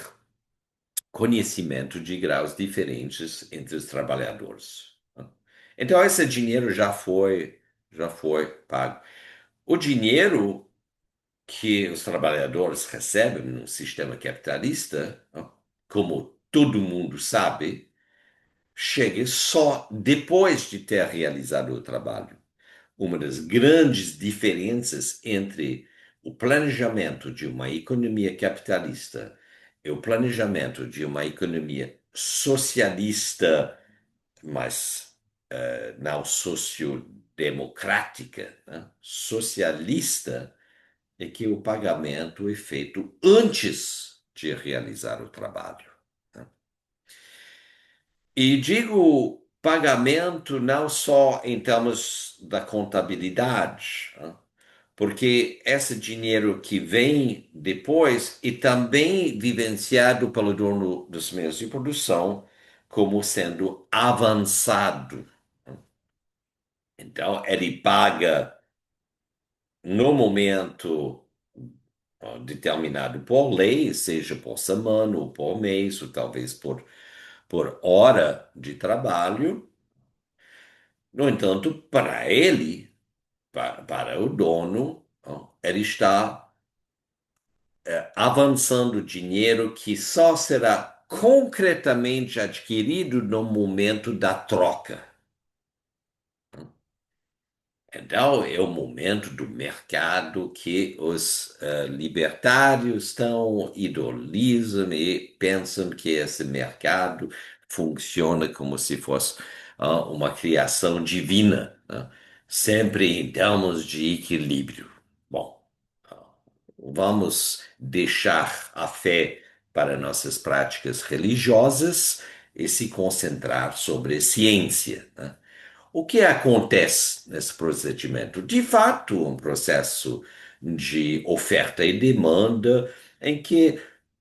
conhecimento de graus diferentes entre os trabalhadores. Então, esse dinheiro já foi pago. O dinheiro que os trabalhadores recebem no sistema capitalista, como todo mundo sabe, chega só depois de ter realizado o trabalho. Uma das grandes diferenças entre o planejamento de uma economia capitalista e o planejamento de uma economia socialista, mas não democrática, né, socialista, é que o pagamento é feito antes de realizar o trabalho, né? E digo pagamento não só em termos da contabilidade, né? Porque esse dinheiro que vem depois e também vivenciado pelo dono dos meios de produção como sendo avançado. Então, ele paga no momento determinado por lei, seja por semana ou por mês, ou talvez por hora de trabalho. No entanto, para ele, para o dono, ele está avançando dinheiro que só será concretamente adquirido no momento da troca. Então, é o momento do mercado que os libertários estão, idolizam e pensam que esse mercado funciona como se fosse uma criação divina, né? Sempre em termos de equilíbrio. Bom, ah, vamos deixar a fé para nossas práticas religiosas e se concentrar sobre a ciência, né? O que acontece nesse procedimento? De fato, um processo de oferta e demanda em que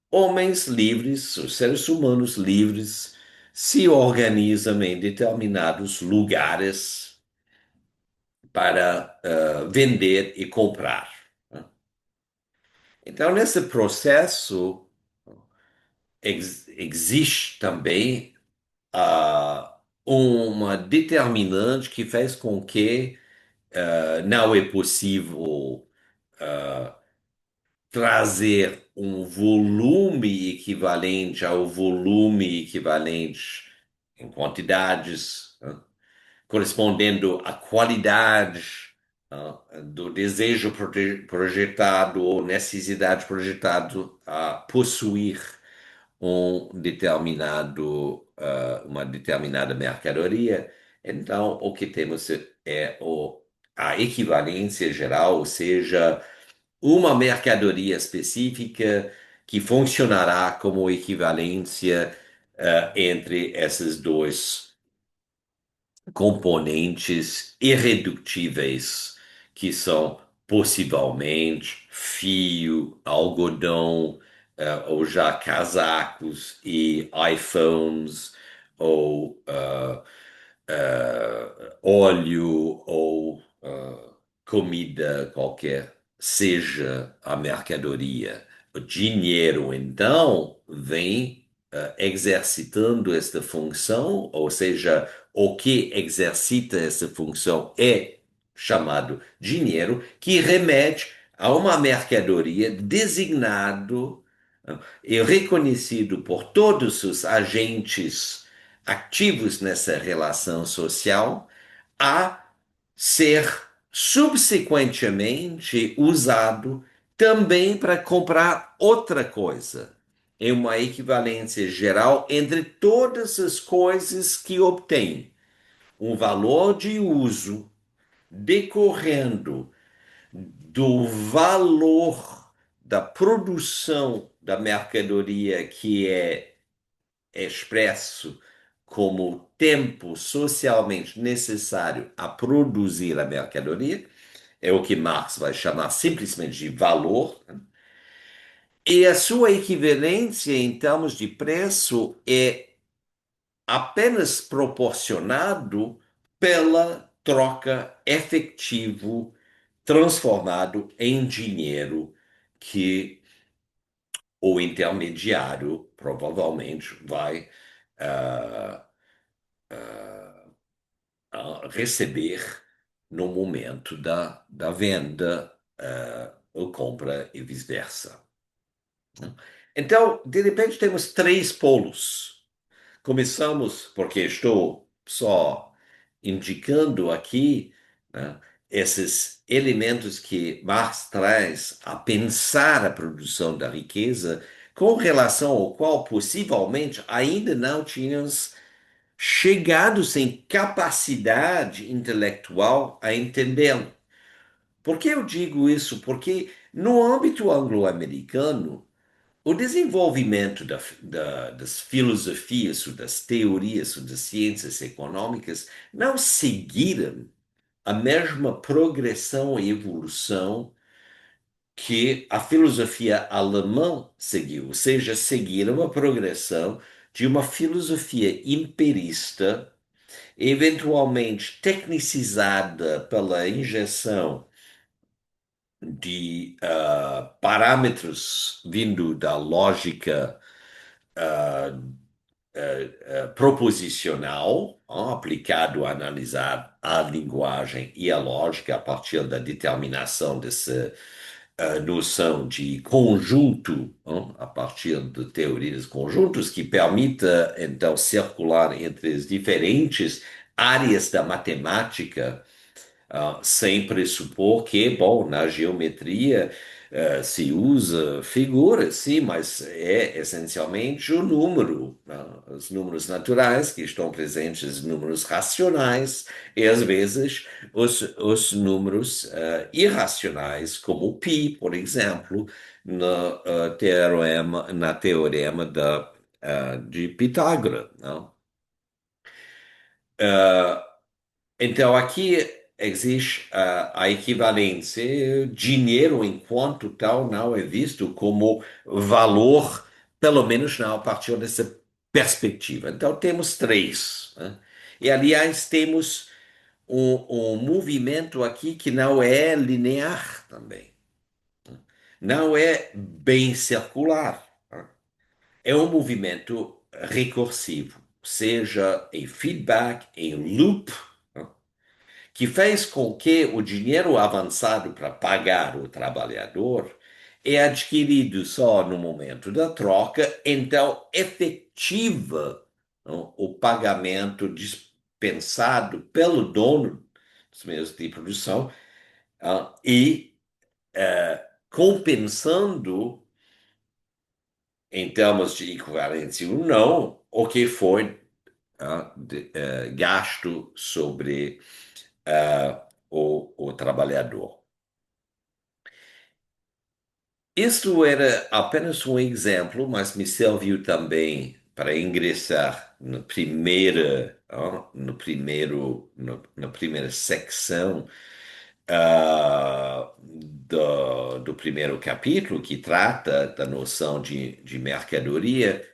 homens livres, os seres humanos livres, se organizam em determinados lugares para vender e comprar, né? Então, nesse processo, existe também uma determinante que faz com que não é possível trazer um volume equivalente ao volume equivalente em quantidades, né, correspondendo à qualidade, do desejo projetado ou necessidade projetado a possuir uma determinada mercadoria. Então, o que temos é a equivalência geral, ou seja, uma mercadoria específica que funcionará como equivalência entre esses dois componentes irredutíveis, que são possivelmente fio, algodão, ou já casacos e iPhones, ou óleo, ou comida qualquer, seja a mercadoria. O dinheiro, então, vem exercitando esta função, ou seja, o que exercita essa função é chamado dinheiro, que remete a uma mercadoria designado e reconhecido por todos os agentes ativos nessa relação social a ser subsequentemente usado também para comprar outra coisa. É uma equivalência geral entre todas as coisas que obtém um valor de uso decorrendo do valor da produção da mercadoria que é expresso como tempo socialmente necessário a produzir a mercadoria, é o que Marx vai chamar simplesmente de valor, né? E a sua equivalência em termos de preço é apenas proporcionado pela troca efetivo transformado em dinheiro que o intermediário provavelmente vai ah, receber no momento da venda, ou compra e vice-versa. Então, de repente, temos três polos. Começamos, porque estou só indicando aqui, né, esses elementos que Marx traz a pensar a produção da riqueza, com relação ao qual possivelmente ainda não tínhamos chegados em capacidade intelectual a entendê-lo. Por que eu digo isso? Porque no âmbito anglo-americano, o desenvolvimento das filosofias, ou das teorias, ou das ciências econômicas não seguiram a mesma progressão e evolução que a filosofia alemã seguiu, ou seja, seguiram a progressão de uma filosofia empirista, eventualmente tecnicizada pela injeção de parâmetros vindo da lógica proposicional, aplicado a analisar a linguagem e a lógica a partir da determinação dessa noção de conjunto, a partir de teorias de conjuntos, que permita, então, circular entre as diferentes áreas da matemática sem pressupor que, bom, na geometria se usa figuras, sim, mas é essencialmente o número, os números naturais que estão presentes, os números racionais e às vezes os números irracionais, como o pi, por exemplo, na teorema de Pitágoras, não? Então, aqui existe a equivalência. Dinheiro, enquanto tal, não é visto como valor, pelo menos não a partir dessa perspectiva. Então, temos três, né? E, aliás, temos um movimento aqui que não é linear também. Não é bem circular, né? É um movimento recursivo, seja em feedback, em loop, né? Que fez com que o dinheiro avançado para pagar o trabalhador é adquirido só no momento da troca, então efetiva, não, o pagamento dispensado pelo dono dos meios de produção e compensando, em termos de equivalência ou não, o que foi gasto sobre o trabalhador. Isto era apenas um exemplo, mas me serviu também para ingressar na primeira secção do primeiro capítulo, que trata da noção de mercadoria,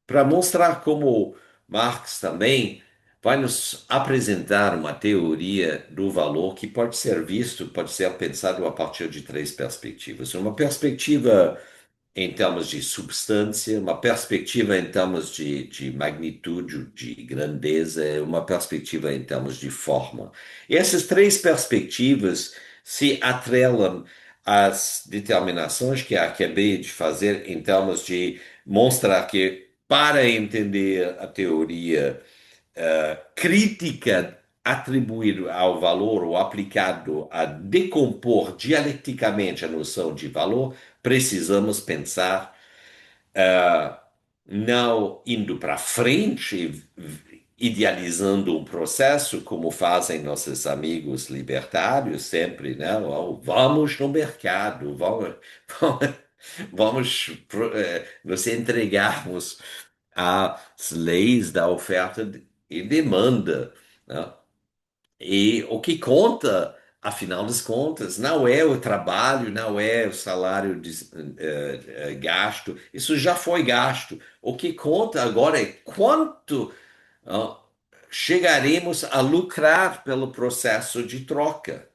para mostrar como Marx também vai nos apresentar uma teoria do valor que pode ser visto, pode ser pensado a partir de três perspectivas. Uma perspectiva em termos de substância, uma perspectiva em termos de magnitude, de grandeza, uma perspectiva em termos de forma. E essas três perspectivas se atrelam às determinações que acabei de fazer em termos de mostrar que, para entender a teoria crítica atribuído ao valor ou aplicado a decompor dialeticamente a noção de valor, precisamos pensar não indo para frente, idealizando um processo, como fazem nossos amigos libertários sempre, né? Oh, vamos no mercado, vamos nos entregarmos às leis da oferta e demanda, né? E o que conta, afinal das contas, não é o trabalho, não é o salário gasto, isso já foi gasto. O que conta agora é quanto ah, chegaremos a lucrar pelo processo de troca.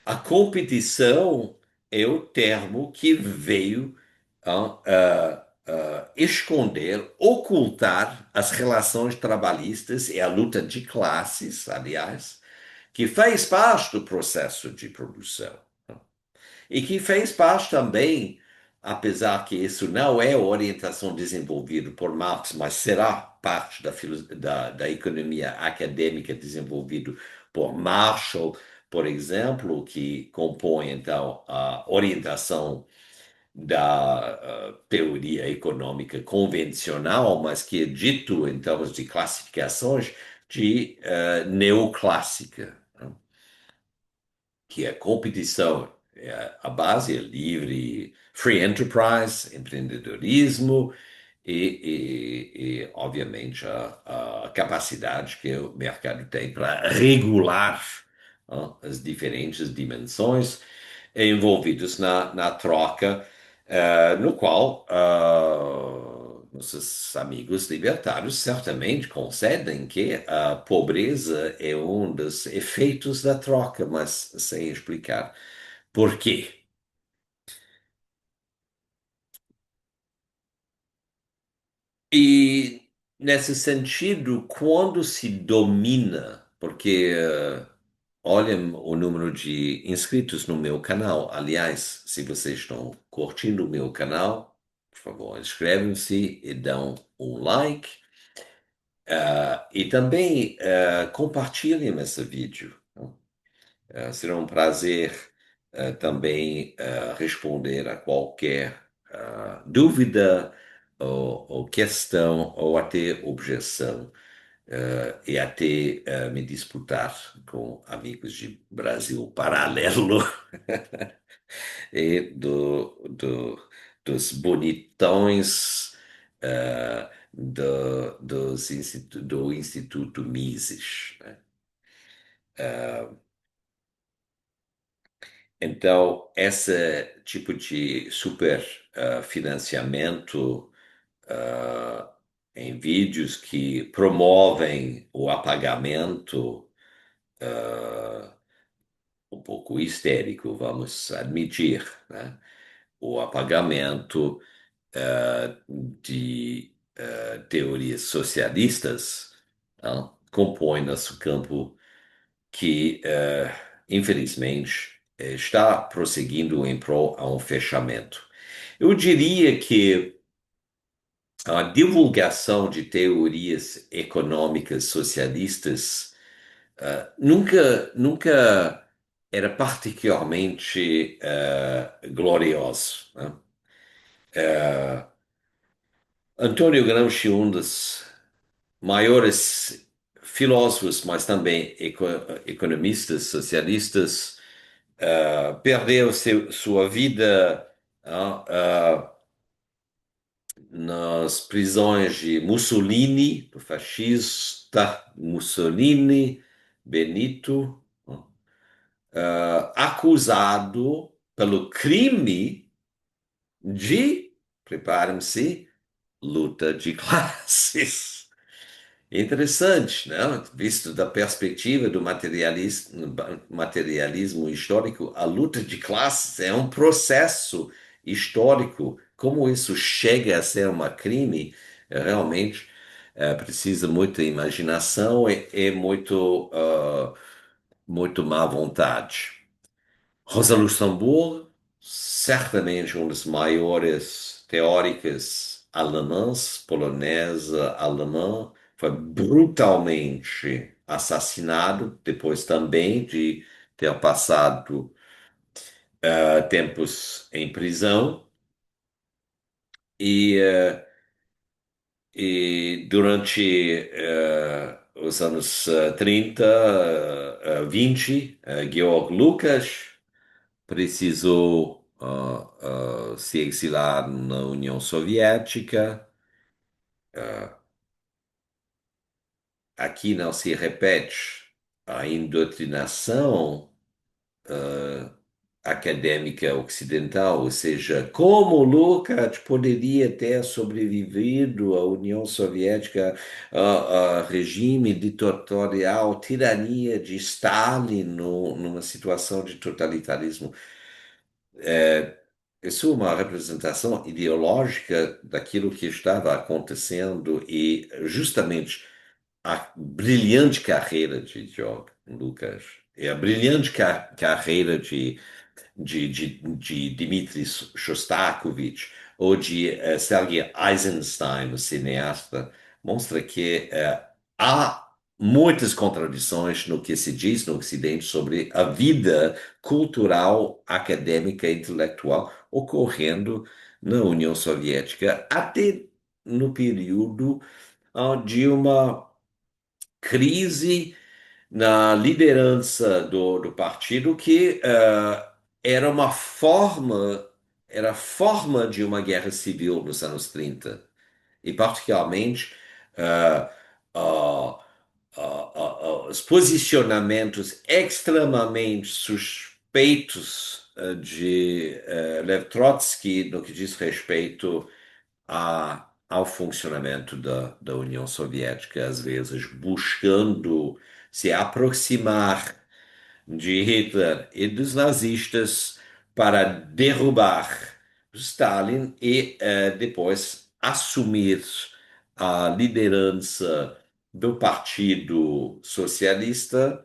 A competição é o termo que veio esconder, ocultar as relações trabalhistas e a luta de classes, aliás, que fez parte do processo de produção. E que fez parte também, apesar que isso não é a orientação desenvolvida por Marx, mas será parte da economia acadêmica desenvolvida por Marshall, por exemplo, que compõe então a orientação da teoria econômica convencional, mas que é dito em termos de classificações de neoclássica, né? Que é competição, a base é livre, free enterprise, empreendedorismo obviamente, a capacidade que o mercado tem para regular as diferentes dimensões envolvidas na troca, no qual nossos amigos libertários certamente concedem que a pobreza é um dos efeitos da troca, mas sem explicar por quê. E nesse sentido, quando se domina, porque olhem o número de inscritos no meu canal. Aliás, se vocês estão curtindo o meu canal, por favor, inscrevem-se e dão um like. E também compartilhem esse vídeo. Será um prazer também responder a qualquer dúvida ou questão ou até objeção e até me disputar com amigos de Brasil paralelo e dos bonitões do Instituto Mises, né? Então, esse tipo de super financiamento em vídeos que promovem o apagamento um pouco histérico, vamos admitir, né? O apagamento de teorias socialistas compõe nosso campo que, infelizmente, está prosseguindo em prol a um fechamento. Eu diria que a divulgação de teorias econômicas socialistas nunca era particularmente glorioso, né? Antônio Gramsci, um dos maiores filósofos, mas também economistas socialistas, perdeu sua vida nas prisões de Mussolini, do fascista Mussolini, Benito, acusado pelo crime de, preparem-se, luta de classes. Interessante, né? Visto da perspectiva do materialismo histórico, a luta de classes é um processo histórico. Como isso chega a ser um crime, realmente precisa muita imaginação e muito má vontade. Rosa Luxemburgo, certamente um dos maiores teóricos alemães, polonesa, alemã, foi brutalmente assassinado, depois também de ter passado tempos em prisão. E, durante os anos 30, 20, Georg Lukács precisou se exilar na União Soviética. Aqui não se repete a indoutrinação acadêmica ocidental, ou seja, como Lukács poderia ter sobrevivido à União Soviética, a regime ditatorial, tirania de Stalin, numa situação de totalitarismo. Isso é uma representação ideológica daquilo que estava acontecendo e justamente a brilhante carreira de Georg Lucas e a brilhante carreira de Dmitri Shostakovich ou de Sergei Eisenstein, o cineasta, mostra que há muitas contradições no que se diz no Ocidente sobre a vida cultural, acadêmica e intelectual ocorrendo na União Soviética, até no período de uma crise na liderança do partido que era uma forma, era forma de uma guerra civil nos anos 30 e particularmente ah, ah, os posicionamentos extremamente suspeitos de Lev Trotsky no que diz respeito ao funcionamento da União Soviética, às vezes buscando se aproximar de Hitler e dos nazistas para derrubar Stalin e depois assumir a liderança do Partido Socialista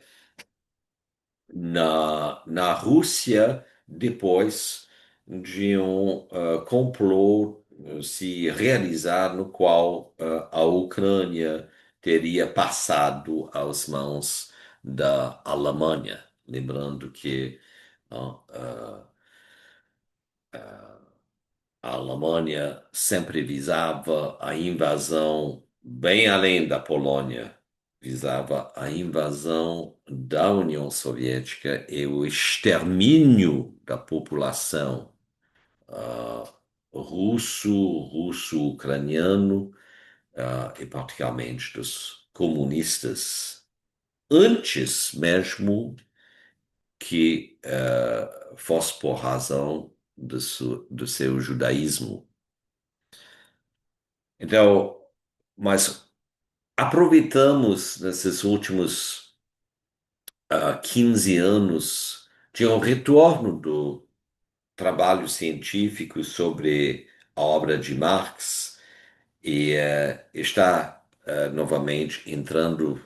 na Rússia depois de um complô se realizar no qual a Ucrânia teria passado às mãos da Alemanha. Lembrando que ah, a Alemanha sempre visava a invasão bem além da Polônia, visava a invasão da União Soviética e o extermínio da população ah, russo-ucraniano e particularmente dos comunistas, antes mesmo que fosse por razão do seu judaísmo. Então, mas aproveitamos nesses últimos 15 anos de um retorno do trabalho científico sobre a obra de Marx e está novamente entrando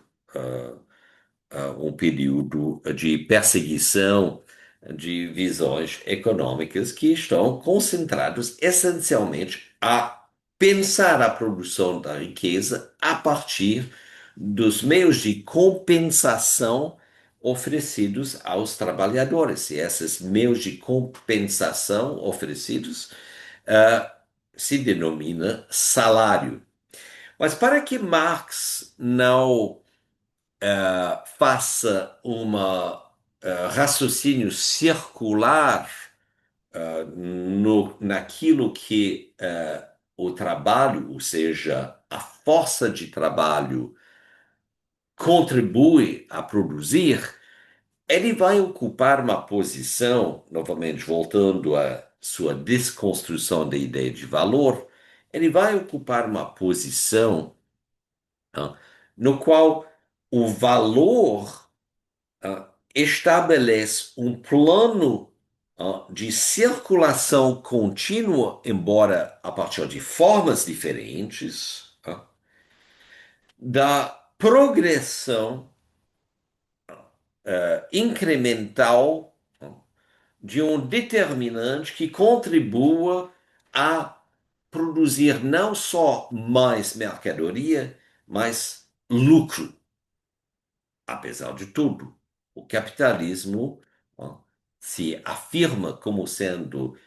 um período de perseguição de visões econômicas que estão concentrados essencialmente a pensar a produção da riqueza a partir dos meios de compensação oferecidos aos trabalhadores. E esses meios de compensação oferecidos ah, se denomina salário. Mas para que Marx não faça uma raciocínio circular naquilo que o trabalho, ou seja, a força de trabalho, contribui a produzir, ele vai ocupar uma posição, novamente voltando à sua desconstrução da ideia de valor, ele vai ocupar uma posição no qual o valor estabelece um plano de circulação contínua, embora a partir de formas diferentes, da progressão incremental de um determinante que contribua a produzir não só mais mercadoria, mas lucro. Apesar de tudo, o capitalismo se afirma como sendo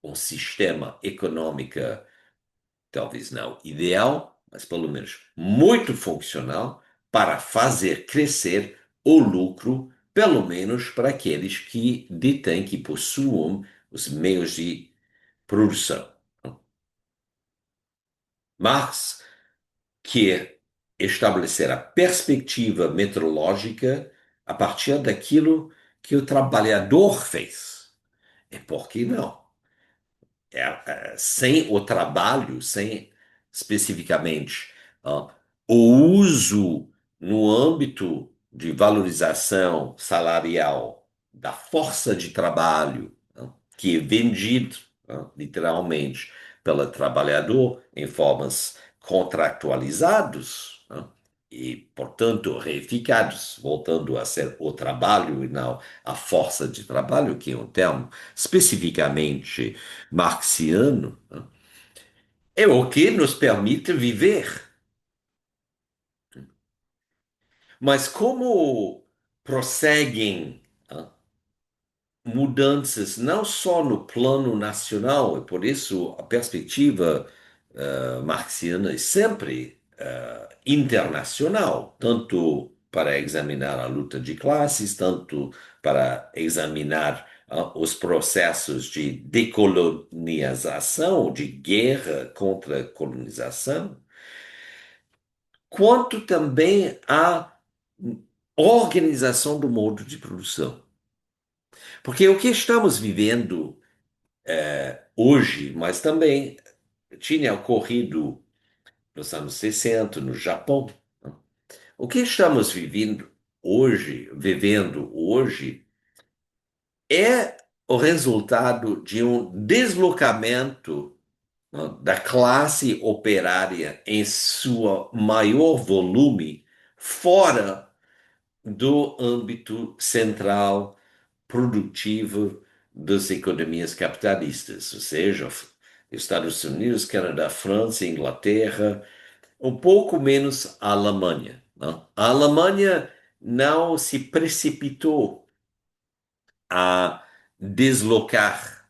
um sistema econômico, talvez não ideal, mas pelo menos muito funcional, para fazer crescer o lucro, pelo menos para aqueles que detêm, que possuem os meios de produção. Marx quer estabelecer a perspectiva meteorológica a partir daquilo que o trabalhador fez. E por que não? Sem o trabalho, sem especificamente o uso no âmbito de valorização salarial da força de trabalho, que é vendido, literalmente, pelo trabalhador em formas contratualizadas, e, portanto, reificados, voltando a ser o trabalho e não a força de trabalho, que é um termo especificamente marxiano, é o que nos permite viver. Mas como prosseguem mudanças não só no plano nacional, e por isso a perspectiva marxiana é sempre internacional, tanto para examinar a luta de classes, tanto para examinar os processos de decolonização, de guerra contra a colonização, quanto também a organização do modo de produção. Porque o que estamos vivendo hoje, mas também tinha ocorrido nos anos 60 no Japão. O que estamos vivendo hoje, é o resultado de um deslocamento, né, da classe operária em sua maior volume fora do âmbito central produtivo das economias capitalistas, ou seja, Estados Unidos, Canadá, França, Inglaterra, um pouco menos a Alemanha, né? A Alemanha não se precipitou a deslocar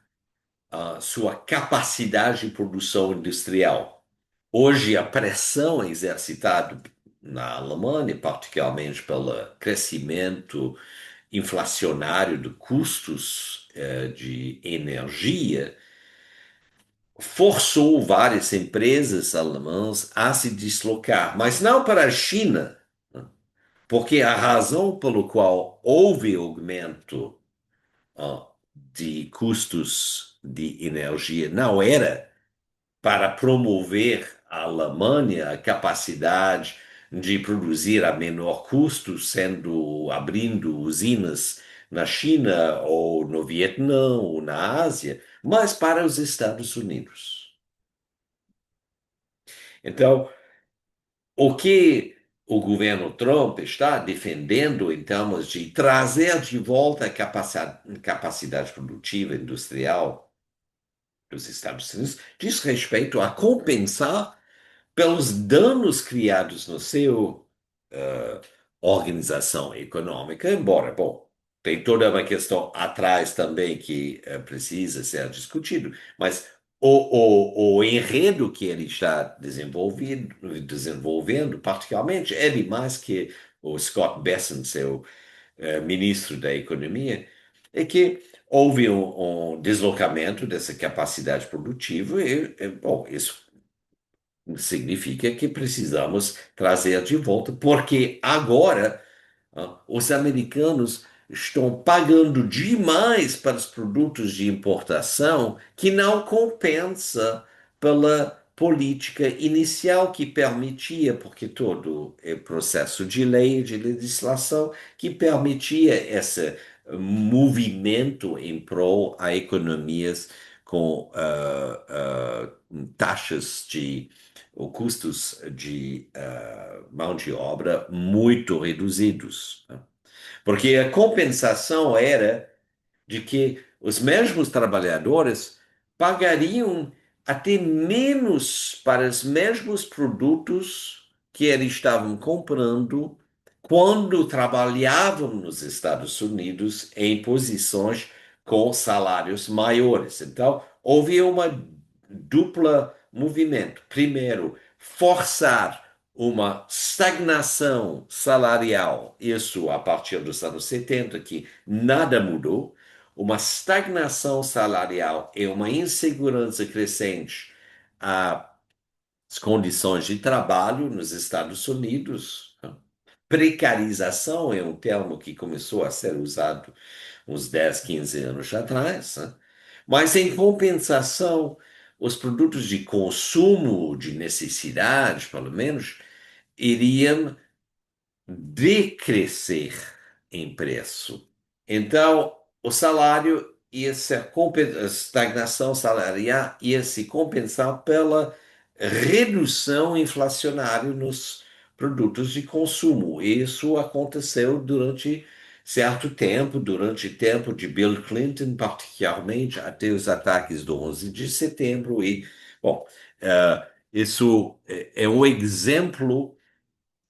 a sua capacidade de produção industrial. Hoje, a pressão exercitada na Alemanha, particularmente pelo crescimento inflacionário de custos de energia, forçou várias empresas alemãs a se deslocar, mas não para a China, né? Porque a razão pelo qual houve aumento de custos de energia não era para promover a Alemanha a capacidade de produzir a menor custo, sendo abrindo usinas na China ou no Vietnã ou na Ásia, mas para os Estados Unidos. Então, o que o governo Trump está defendendo em termos de trazer de volta a capacidade produtiva industrial dos Estados Unidos diz respeito a compensar pelos danos criados no seu organização econômica, embora, bom, tem toda uma questão atrás também que precisa ser discutido, mas o enredo que ele está desenvolvendo, particularmente, ele mais que o Scott Bessent, seu ministro da Economia, é que houve um deslocamento dessa capacidade produtiva e, bom, isso significa que precisamos trazer de volta, porque agora os americanos estão pagando demais para os produtos de importação que não compensa pela política inicial que permitia, porque todo o processo de lei, de legislação, que permitia esse movimento em prol a economias com taxas de ou custos de mão de obra muito reduzidos, né? Porque a compensação era de que os mesmos trabalhadores pagariam até menos para os mesmos produtos que eles estavam comprando quando trabalhavam nos Estados Unidos em posições com salários maiores. Então, houve uma dupla movimento. Primeiro, forçar uma stagnação salarial, isso a partir dos anos 70, que nada mudou, uma stagnação salarial e uma insegurança crescente às condições de trabalho nos Estados Unidos. Precarização é um termo que começou a ser usado uns 10, 15 anos atrás, né? Mas, em compensação, os produtos de consumo, de necessidade, pelo menos, iriam decrescer em preço. Então, o salário ia ser a estagnação salarial ia se compensar pela redução inflacionária nos produtos de consumo. Isso aconteceu durante certo tempo, durante o tempo de Bill Clinton, particularmente até os ataques do 11 de setembro. E, bom, isso é um exemplo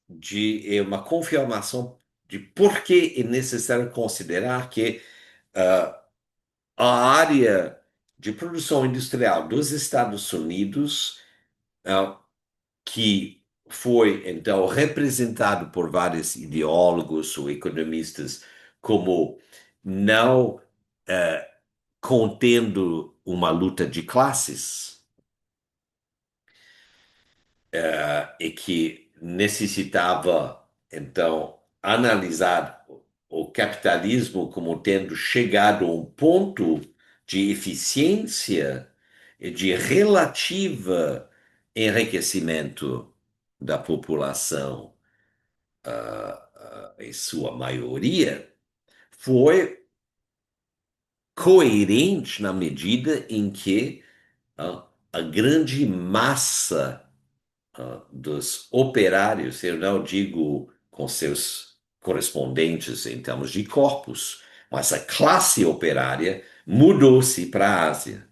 de uma confirmação de por que é necessário considerar que a área de produção industrial dos Estados Unidos, ah, que foi então representado por vários ideólogos ou economistas como não contendo uma luta de classes, e que necessitava, então, analisar o capitalismo como tendo chegado a um ponto de eficiência e de relativa enriquecimento da população, em sua maioria, foi coerente na medida em que a grande massa dos operários, eu não digo com seus correspondentes em termos de corpos, mas a classe operária mudou-se para a Ásia.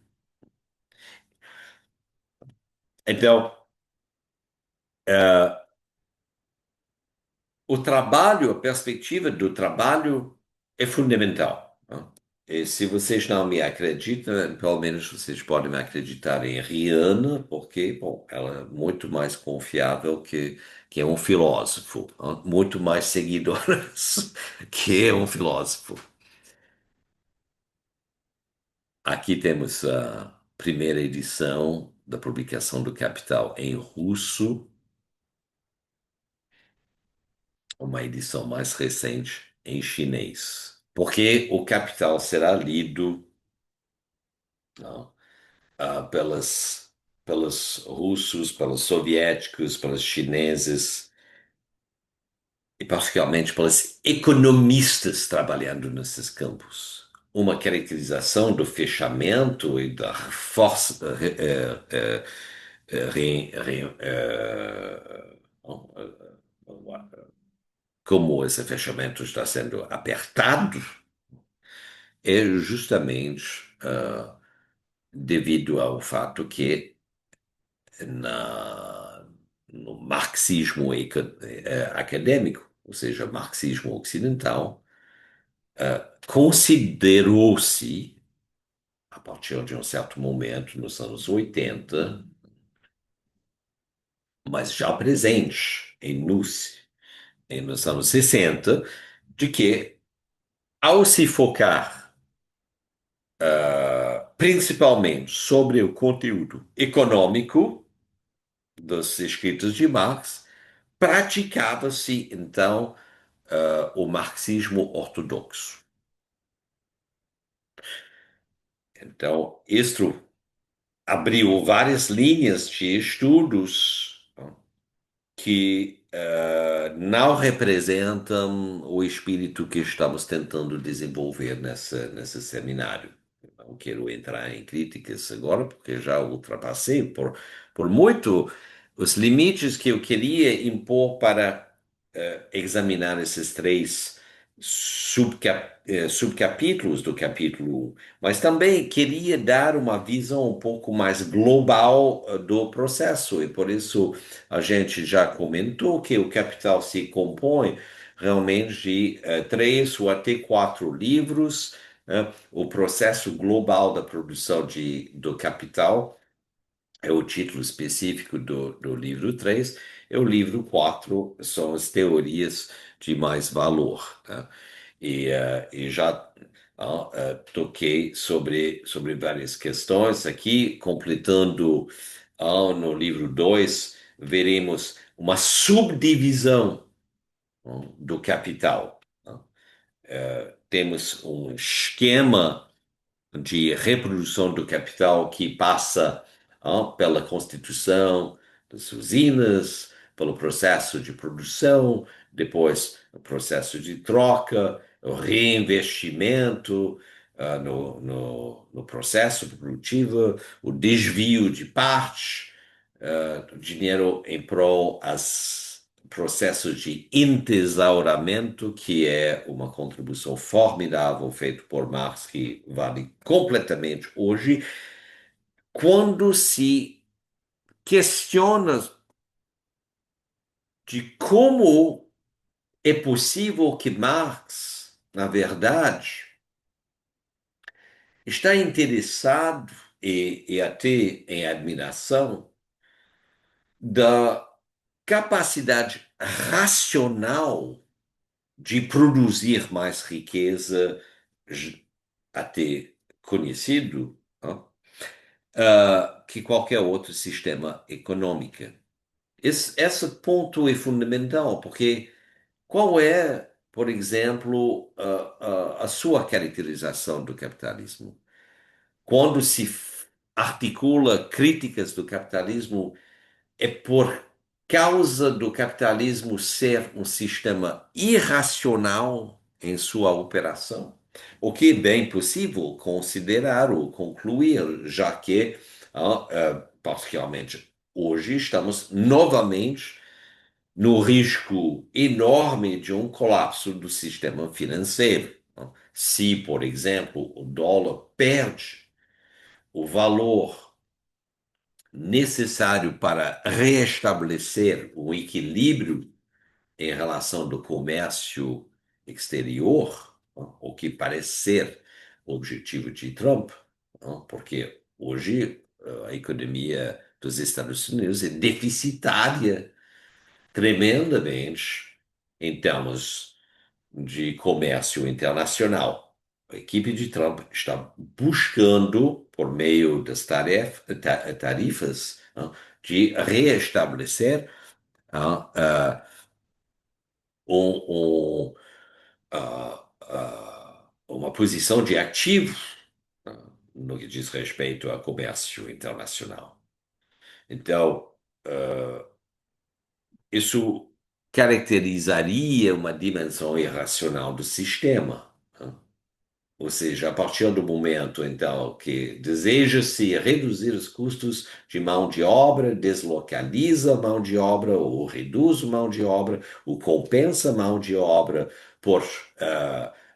Então, o trabalho, a perspectiva do trabalho é fundamental, né? E se vocês não me acreditam, pelo menos vocês podem me acreditar em Rihanna, porque, bom, ela é muito mais confiável que é um filósofo, né? Muito mais seguidores que é um filósofo. Aqui temos a primeira edição da publicação do Capital em russo, uma edição mais recente em chinês. Porque o Capital será lido, não, pelos russos, pelos soviéticos, pelos chineses e particularmente pelos economistas trabalhando nesses campos. Uma caracterização do fechamento e da força, como esse fechamento está sendo apertado é justamente devido ao fato que na, no marxismo acadêmico, ou seja, marxismo ocidental, considerou-se, a partir de um certo momento, nos anos 80, mas já presente nos anos 60, de que, ao se focar principalmente sobre o conteúdo econômico dos escritos de Marx, praticava-se então o marxismo ortodoxo. Então, isto abriu várias linhas de estudos que não representam o espírito que estamos tentando desenvolver nesse seminário. Não quero entrar em críticas agora, porque já ultrapassei por muito os limites que eu queria impor para examinar esses três subcapítulos do capítulo 1, mas também queria dar uma visão um pouco mais global do processo, e por isso a gente já comentou que o Capital se compõe realmente de três ou até quatro livros, né? O processo global da produção do capital é o título específico do livro 3. E o livro 4 são as teorias de mais valor, tá? E já toquei sobre várias questões aqui, completando no livro 2 veremos uma subdivisão do capital, tá? Temos um esquema de reprodução do capital que passa pela constituição das usinas, pelo processo de produção, depois o processo de troca, o reinvestimento no processo produtivo, o desvio de parte, dinheiro em prol as processos de entesauramento, que é uma contribuição formidável feita por Marx, que vale completamente hoje, quando se questiona de como é possível que Marx, na verdade, está interessado e até em admiração da capacidade racional de produzir mais riqueza, até conhecido, ó, que qualquer outro sistema econômico. Esse ponto é fundamental, porque qual é, por exemplo, a sua caracterização do capitalismo? Quando se articula críticas do capitalismo, é por causa do capitalismo ser um sistema irracional em sua operação, o que é bem possível considerar ou concluir, já que, particularmente hoje, estamos novamente no risco enorme de um colapso do sistema financeiro. Se, por exemplo, o dólar perde o valor necessário para reestabelecer o equilíbrio em relação do comércio exterior, o que parece ser o objetivo de Trump, porque hoje a economia dos Estados Unidos é deficitária tremendamente em termos de comércio internacional. A equipe de Trump está buscando, por meio das tarifas, de reestabelecer um, uma posição de ativo no que diz respeito ao comércio internacional. Então, isso caracterizaria uma dimensão irracional do sistema. Ou seja, a partir do momento, então, que deseja-se reduzir os custos de mão de obra, deslocaliza a mão de obra, ou reduz a mão de obra, ou compensa a mão de obra por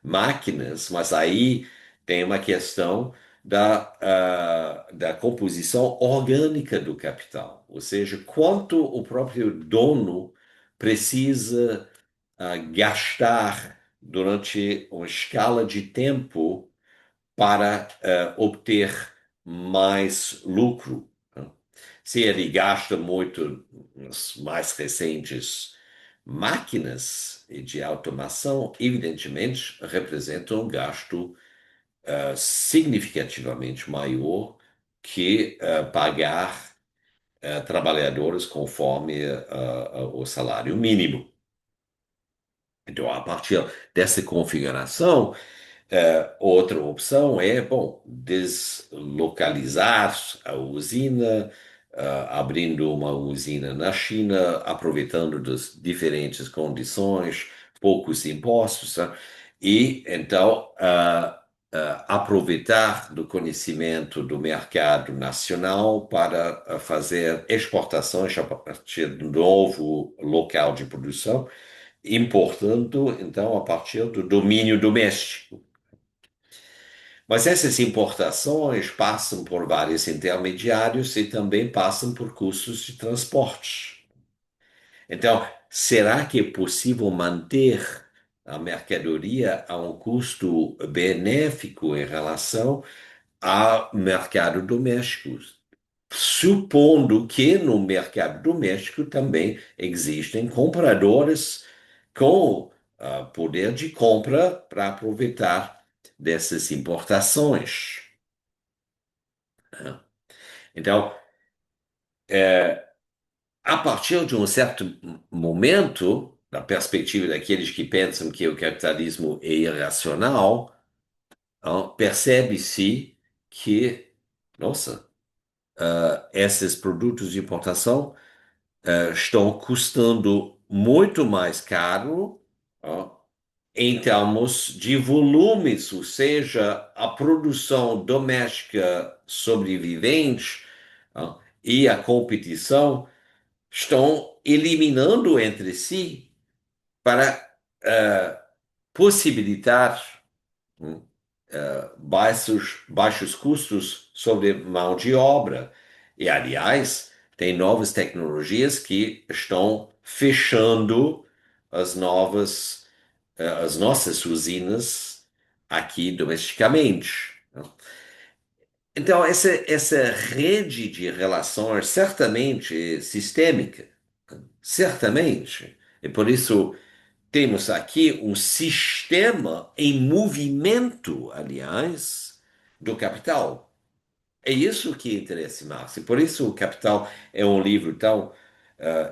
máquinas, mas aí tem uma questão da composição orgânica do capital, ou seja, quanto o próprio dono precisa gastar durante uma escala de tempo para obter mais lucro. Né? Se ele gasta muito nas mais recentes máquinas de automação, evidentemente representa um gasto significativamente maior que pagar trabalhadores conforme o salário mínimo. Então, a partir dessa configuração, outra opção é, bom, deslocalizar a usina, abrindo uma usina na China, aproveitando das diferentes condições, poucos impostos, né? E então aproveitar do conhecimento do mercado nacional para fazer exportações a partir do novo local de produção, importando então a partir do domínio doméstico. Mas essas importações passam por vários intermediários e também passam por custos de transporte. Então, será que é possível manter a mercadoria a um custo benéfico em relação ao mercado doméstico? Supondo que no mercado doméstico também existem compradores com poder de compra para aproveitar dessas importações. Né? Então, a partir de um certo momento, da perspectiva daqueles que pensam que o capitalismo é irracional, percebe-se que, nossa, esses produtos de importação estão custando muito mais caro, em termos de volumes, ou seja, a produção doméstica sobrevivente, e a competição estão eliminando entre si para possibilitar baixos custos sobre mão de obra. E, aliás, tem novas tecnologias que estão fechando as nossas usinas aqui domesticamente. Então, essa rede de relações certamente é sistêmica, certamente. E por isso temos aqui um sistema em movimento, aliás, do capital. É isso que interessa Marx. E por isso o Capital é um livro tão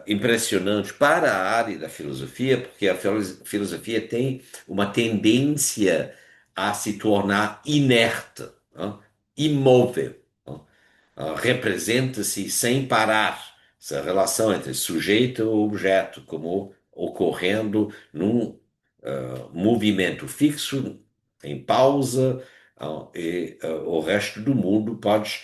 impressionante para a área da filosofia, porque a filosofia tem uma tendência a se tornar inerte, imóvel. Representa-se sem parar essa relação entre sujeito e objeto, como ocorrendo num movimento fixo, em pausa, e o resto do mundo pode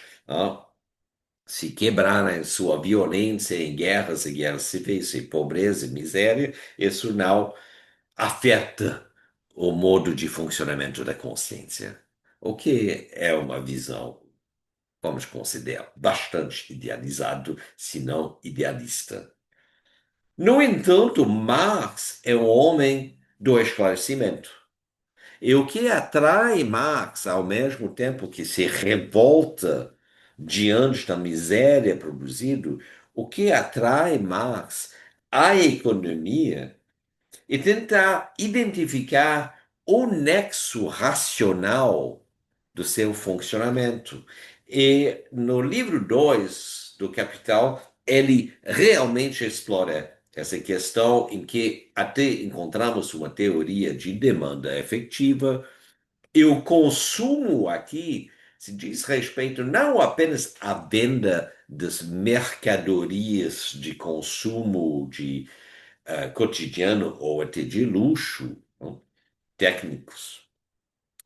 se quebrar em sua violência em guerras e guerras civis, e pobreza e miséria. Isso não afeta o modo de funcionamento da consciência, o que é uma visão, vamos considerar, bastante idealizado, se não idealista. No entanto, Marx é um homem do esclarecimento. E o que atrai Marx, ao mesmo tempo que se revolta diante da miséria produzida, o que atrai Marx à economia é tentar identificar o nexo racional do seu funcionamento. E no livro 2 do Capital, ele realmente explora essa questão em que até encontramos uma teoria de demanda efetiva, e o consumo aqui se diz respeito não apenas à venda das mercadorias de consumo de cotidiano ou até de luxo, não? Técnicos,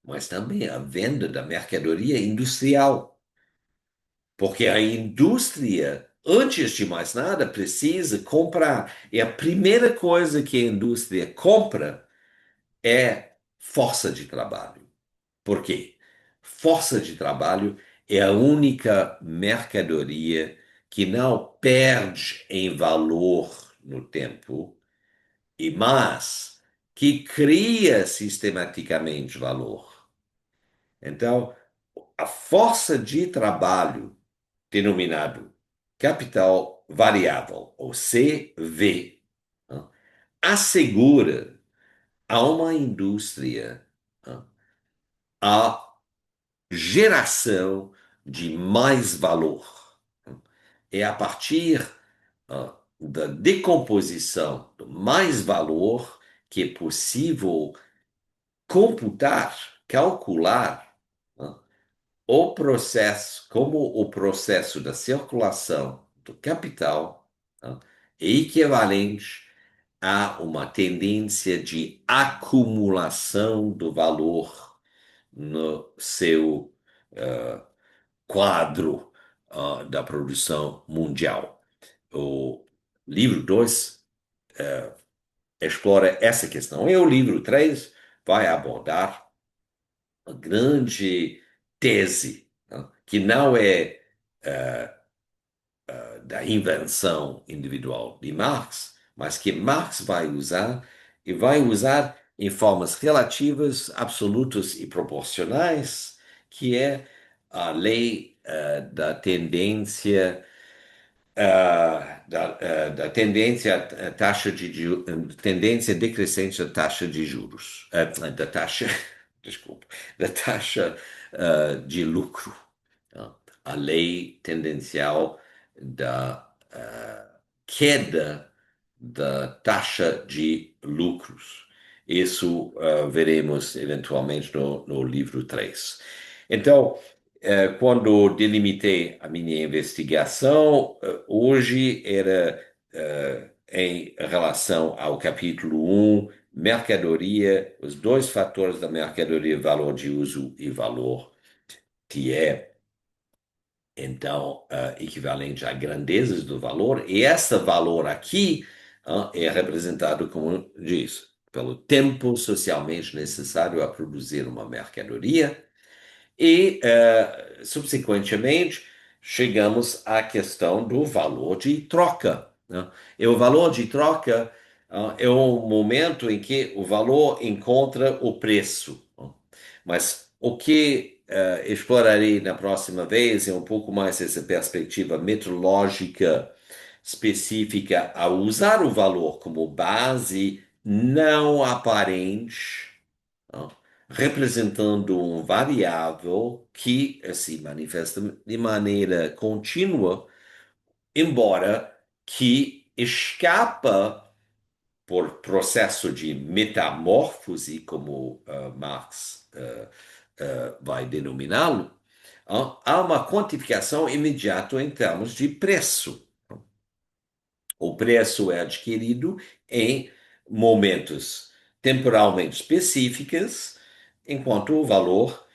mas também a venda da mercadoria industrial. Porque a indústria, antes de mais nada, precisa comprar. E a primeira coisa que a indústria compra é força de trabalho. Por quê? Força de trabalho é a única mercadoria que não perde em valor no tempo, e mais, que cria sistematicamente valor. Então, a força de trabalho, denominado capital variável, ou CV, né, assegura a uma indústria, né, a geração de mais valor. É a partir da decomposição do mais valor que é possível computar, calcular, né, o processo, como o processo da circulação do capital, né, é equivalente a uma tendência de acumulação do valor no seu quadro da produção mundial. O livro 2 explora essa questão, e o livro 3 vai abordar a grande tese, né, que não é da invenção individual de Marx, mas que Marx vai usar, e vai usar em formas relativas, absolutas e proporcionais, que é a lei da tendência da tendência à taxa tendência decrescente da taxa de juros, da taxa, desculpa, da taxa de lucro, tá? A lei tendencial da queda da taxa de lucros. Isso veremos eventualmente no livro 3. Então, quando delimitei a minha investigação, hoje era em relação ao capítulo 1, mercadoria, os dois fatores da mercadoria, valor de uso e valor, que é então equivalente a grandezas do valor, e esse valor aqui é representado, como diz, pelo tempo socialmente necessário a produzir uma mercadoria, e, subsequentemente, chegamos à questão do valor de troca, né? E o valor de troca, é um momento em que o valor encontra o preço, né? Mas o que explorarei na próxima vez é um pouco mais essa perspectiva metodológica específica a usar o valor como base não aparente, ó, representando um variável que se manifesta de maneira contínua, embora que escapa por processo de metamorfose, como Marx vai denominá-lo, há uma quantificação imediata em termos de preço. O preço é adquirido em momentos temporalmente específicos, enquanto o valor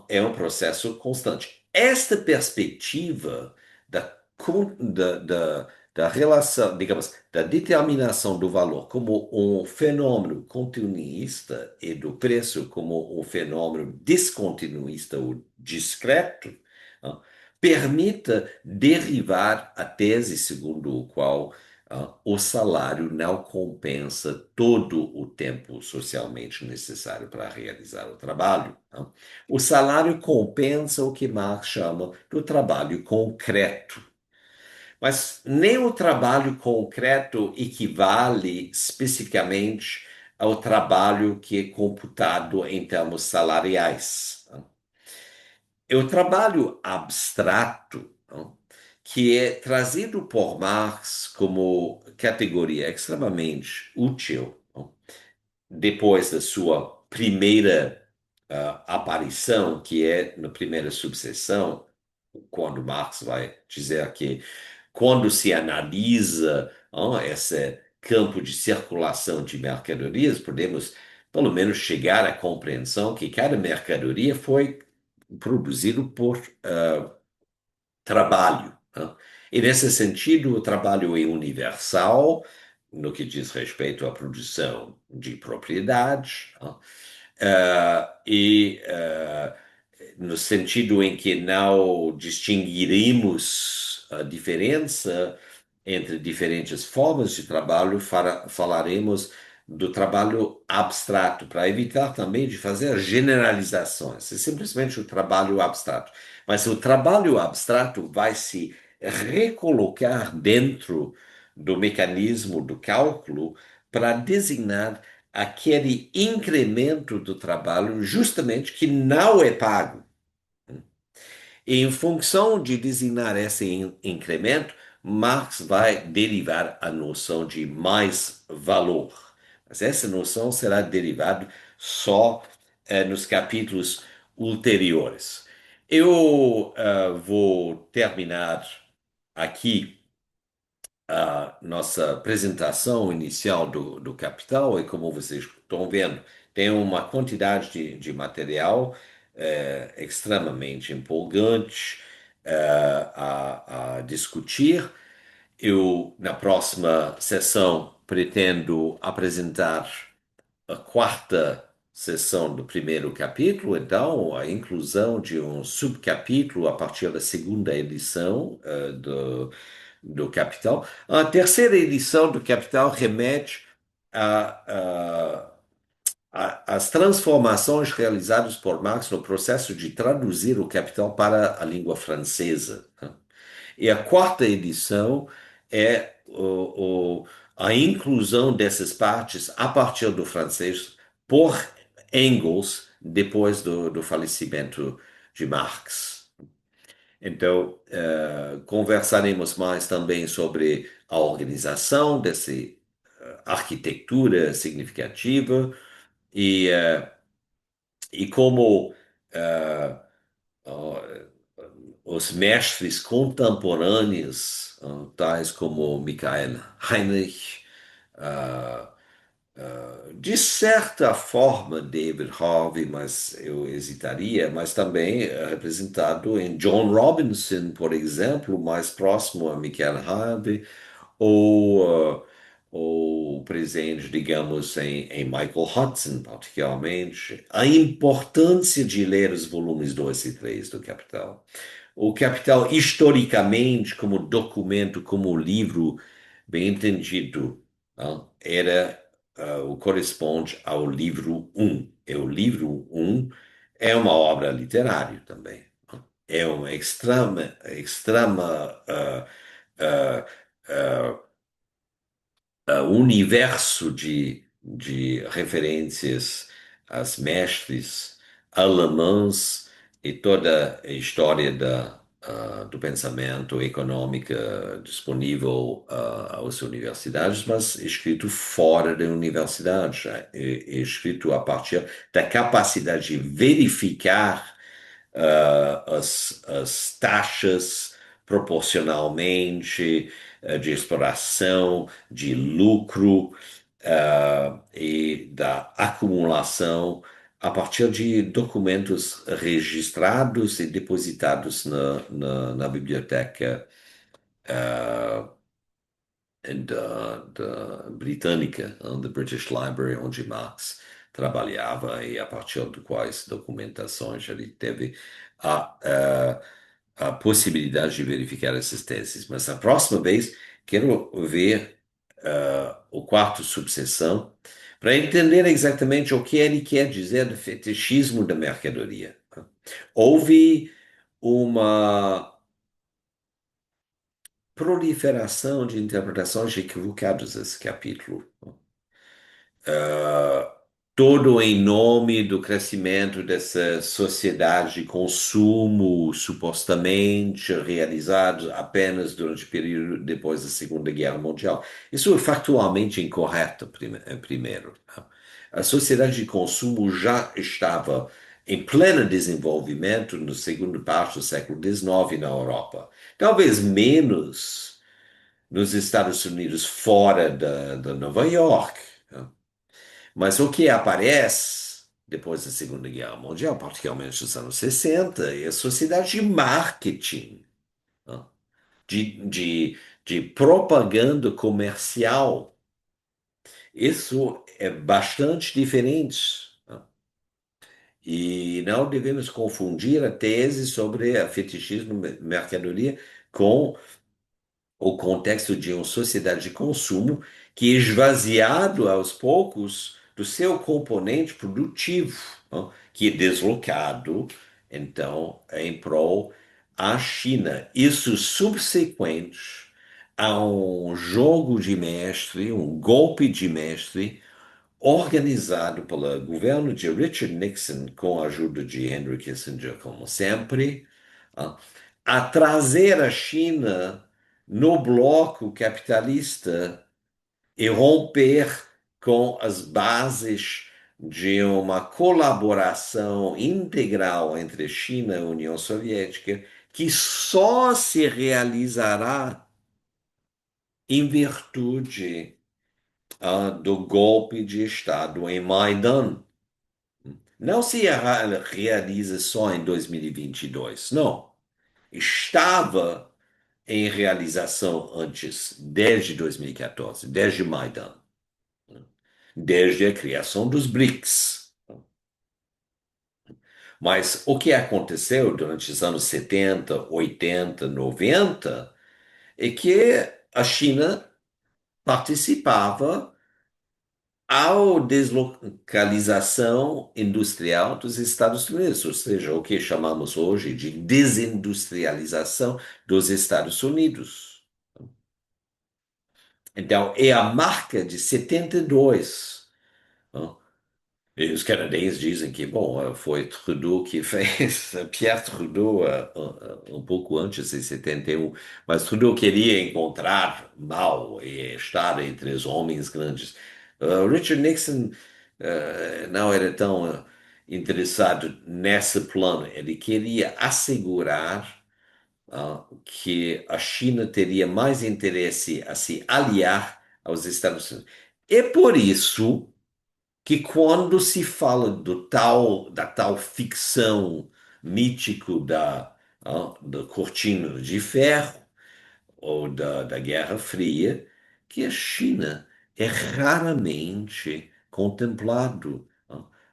é um processo constante. Esta perspectiva da relação, digamos, da determinação do valor como um fenômeno continuista e do preço como um fenômeno descontinuista ou discreto, ah, permita derivar a tese segundo o qual o salário não compensa todo o tempo socialmente necessário para realizar o trabalho. O salário compensa o que Marx chama do trabalho concreto. Mas nem o trabalho concreto equivale especificamente ao trabalho que é computado em termos salariais. É o trabalho abstrato, não? Que é trazido por Marx como categoria extremamente útil, não? Depois da sua primeira aparição, que é na primeira subseção, quando Marx vai dizer que quando se analisa esse campo de circulação de mercadorias, podemos pelo menos chegar à compreensão que cada mercadoria foi produzido por trabalho, né? E nesse sentido, o trabalho é universal no que diz respeito à produção de propriedades, né? No sentido em que não distinguiremos a diferença entre diferentes formas de trabalho, falaremos do trabalho abstrato, para evitar também de fazer generalizações. É simplesmente o trabalho abstrato. Mas o trabalho abstrato vai se recolocar dentro do mecanismo do cálculo para designar aquele incremento do trabalho justamente que não é pago. E em função de designar esse incremento, Marx vai derivar a noção de mais valor. Mas essa noção será derivada só nos capítulos ulteriores. Eu vou terminar aqui a nossa apresentação inicial do Capital, e como vocês estão vendo, tem uma quantidade de material extremamente empolgante a discutir. Eu, na próxima sessão, pretendo apresentar a quarta sessão do primeiro capítulo, então, a inclusão de um subcapítulo a partir da segunda edição do Capital. A terceira edição do Capital remete a, às transformações realizadas por Marx no processo de traduzir o Capital para a língua francesa. E a quarta edição é a inclusão dessas partes a partir do francês por Engels depois do falecimento de Marx. Então, conversaremos mais também sobre a organização dessa arquitetura significativa e, e como uh, os mestres contemporâneos, tais como Michael Heinrich, ah, de certa forma David Harvey, mas eu hesitaria, mas também representado em John Robinson, por exemplo, mais próximo a Michael Harvey, ou presente, digamos, em Michael Hudson, particularmente, a importância de ler os volumes 2 e 3 do Capital. O Capital, historicamente, como documento, como livro, bem entendido, era o corresponde ao livro um. É o livro um é uma obra literária também. É uma extrema ah, ah, universo de referências às mestres alemãs e toda a história do pensamento econômico disponível às universidades, mas escrito fora da universidade, escrito a partir da capacidade de verificar as taxas proporcionalmente de exploração, de lucro e da acumulação a partir de documentos registrados e depositados na biblioteca da britânica, da British Library, onde Marx trabalhava e a partir de quais documentações ele teve a, a possibilidade de verificar essas teses. Mas a próxima vez quero ver o quarto subseção para entender exatamente o que ele quer dizer do fetichismo da mercadoria. Houve uma proliferação de interpretações equivocadas desse capítulo. Ah, todo em nome do crescimento dessa sociedade de consumo supostamente realizado apenas durante o período depois da Segunda Guerra Mundial. Isso é factualmente incorreto, primeiro. A sociedade de consumo já estava em pleno desenvolvimento no segundo parte do século XIX na Europa. Talvez menos nos Estados Unidos, fora da Nova York. Né? Mas o que aparece depois da Segunda Guerra Mundial, particularmente nos anos 60, é a sociedade de marketing, né? de, de, de propaganda comercial. Isso é bastante diferente. Né? E não devemos confundir a tese sobre a fetichismo mercadoria com o contexto de uma sociedade de consumo que é esvaziado aos poucos do seu componente produtivo, não? Que é deslocado, então, em prol à China. Isso subsequente a um jogo de mestre, um golpe de mestre, organizado pelo governo de Richard Nixon, com a ajuda de Henry Kissinger, como sempre, ah, a trazer a China no bloco capitalista e romper com as bases de uma colaboração integral entre China e União Soviética, que só se realizará em virtude do golpe de Estado em Maidan. Não se realiza só em 2022, não. Estava em realização antes, desde 2014, desde Maidan, desde a criação dos BRICS. Mas o que aconteceu durante os anos 70, 80, 90 é que a China participava ao deslocalização industrial dos Estados Unidos, ou seja, o que chamamos hoje de desindustrialização dos Estados Unidos. Então, é a marca de 72. Né? E os canadenses dizem que, bom, foi Trudeau que fez, Pierre Trudeau, um pouco antes, em 71, mas Trudeau queria encontrar Mao e estar entre os homens grandes. Richard Nixon não era tão interessado nesse plano, ele queria assegurar que a China teria mais interesse a se aliar aos Estados Unidos. É por isso que quando se fala da tal ficção mítico da cortina de ferro ou da Guerra Fria, que a China é raramente contemplado.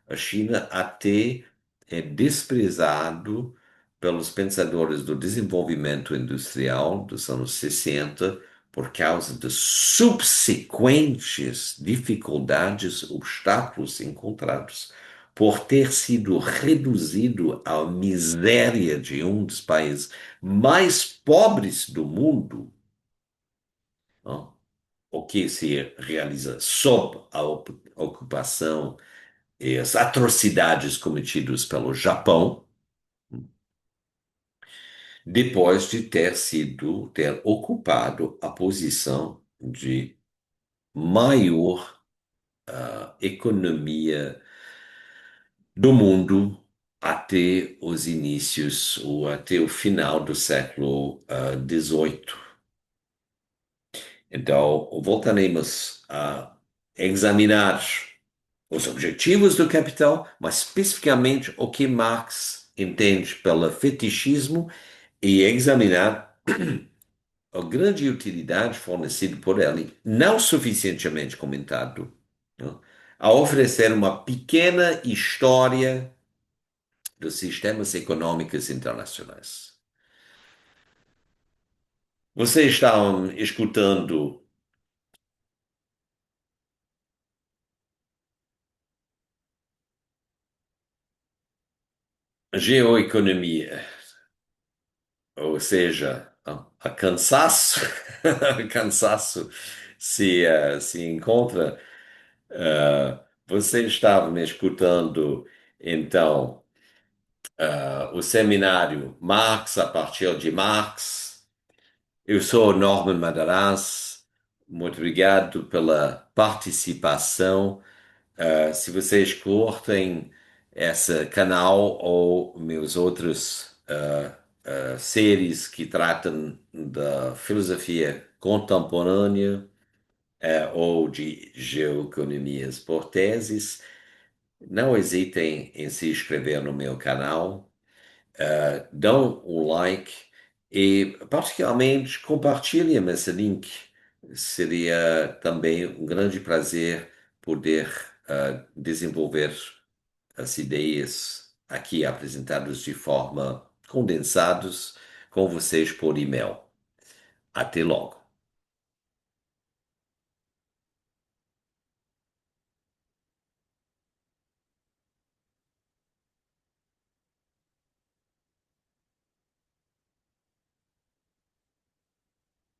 A China até é desprezado pelos pensadores do desenvolvimento industrial dos anos 60 por causa de subsequentes dificuldades, obstáculos encontrados. por ter sido reduzido à miséria de um dos países mais pobres do mundo, não? O que se realiza sob a ocupação e as atrocidades cometidas pelo Japão, depois de ter ocupado a posição de maior economia do mundo até os inícios ou até o final do século XVIII. Então, voltaremos a examinar os objetivos do capital, mas especificamente o que Marx entende pelo fetichismo e examinar a grande utilidade fornecida por ele, não suficientemente comentado, não? A oferecer uma pequena história dos sistemas econômicos internacionais. Vocês estão escutando geoeconomia, ou seja, a cansaço, cansaço se encontra. Você estava me escutando, então, o seminário Marx a partir de Marx. Eu sou Norman Madaras. Muito obrigado pela participação. Se vocês curtem esse canal ou meus outros séries que tratam da filosofia contemporânea ou de geoeconomias por teses, não hesitem em se inscrever no meu canal, dão um like e, particularmente, compartilhem esse link. Seria também um grande prazer poder desenvolver as ideias aqui apresentadas de forma condensadas com vocês por e-mail. Até logo.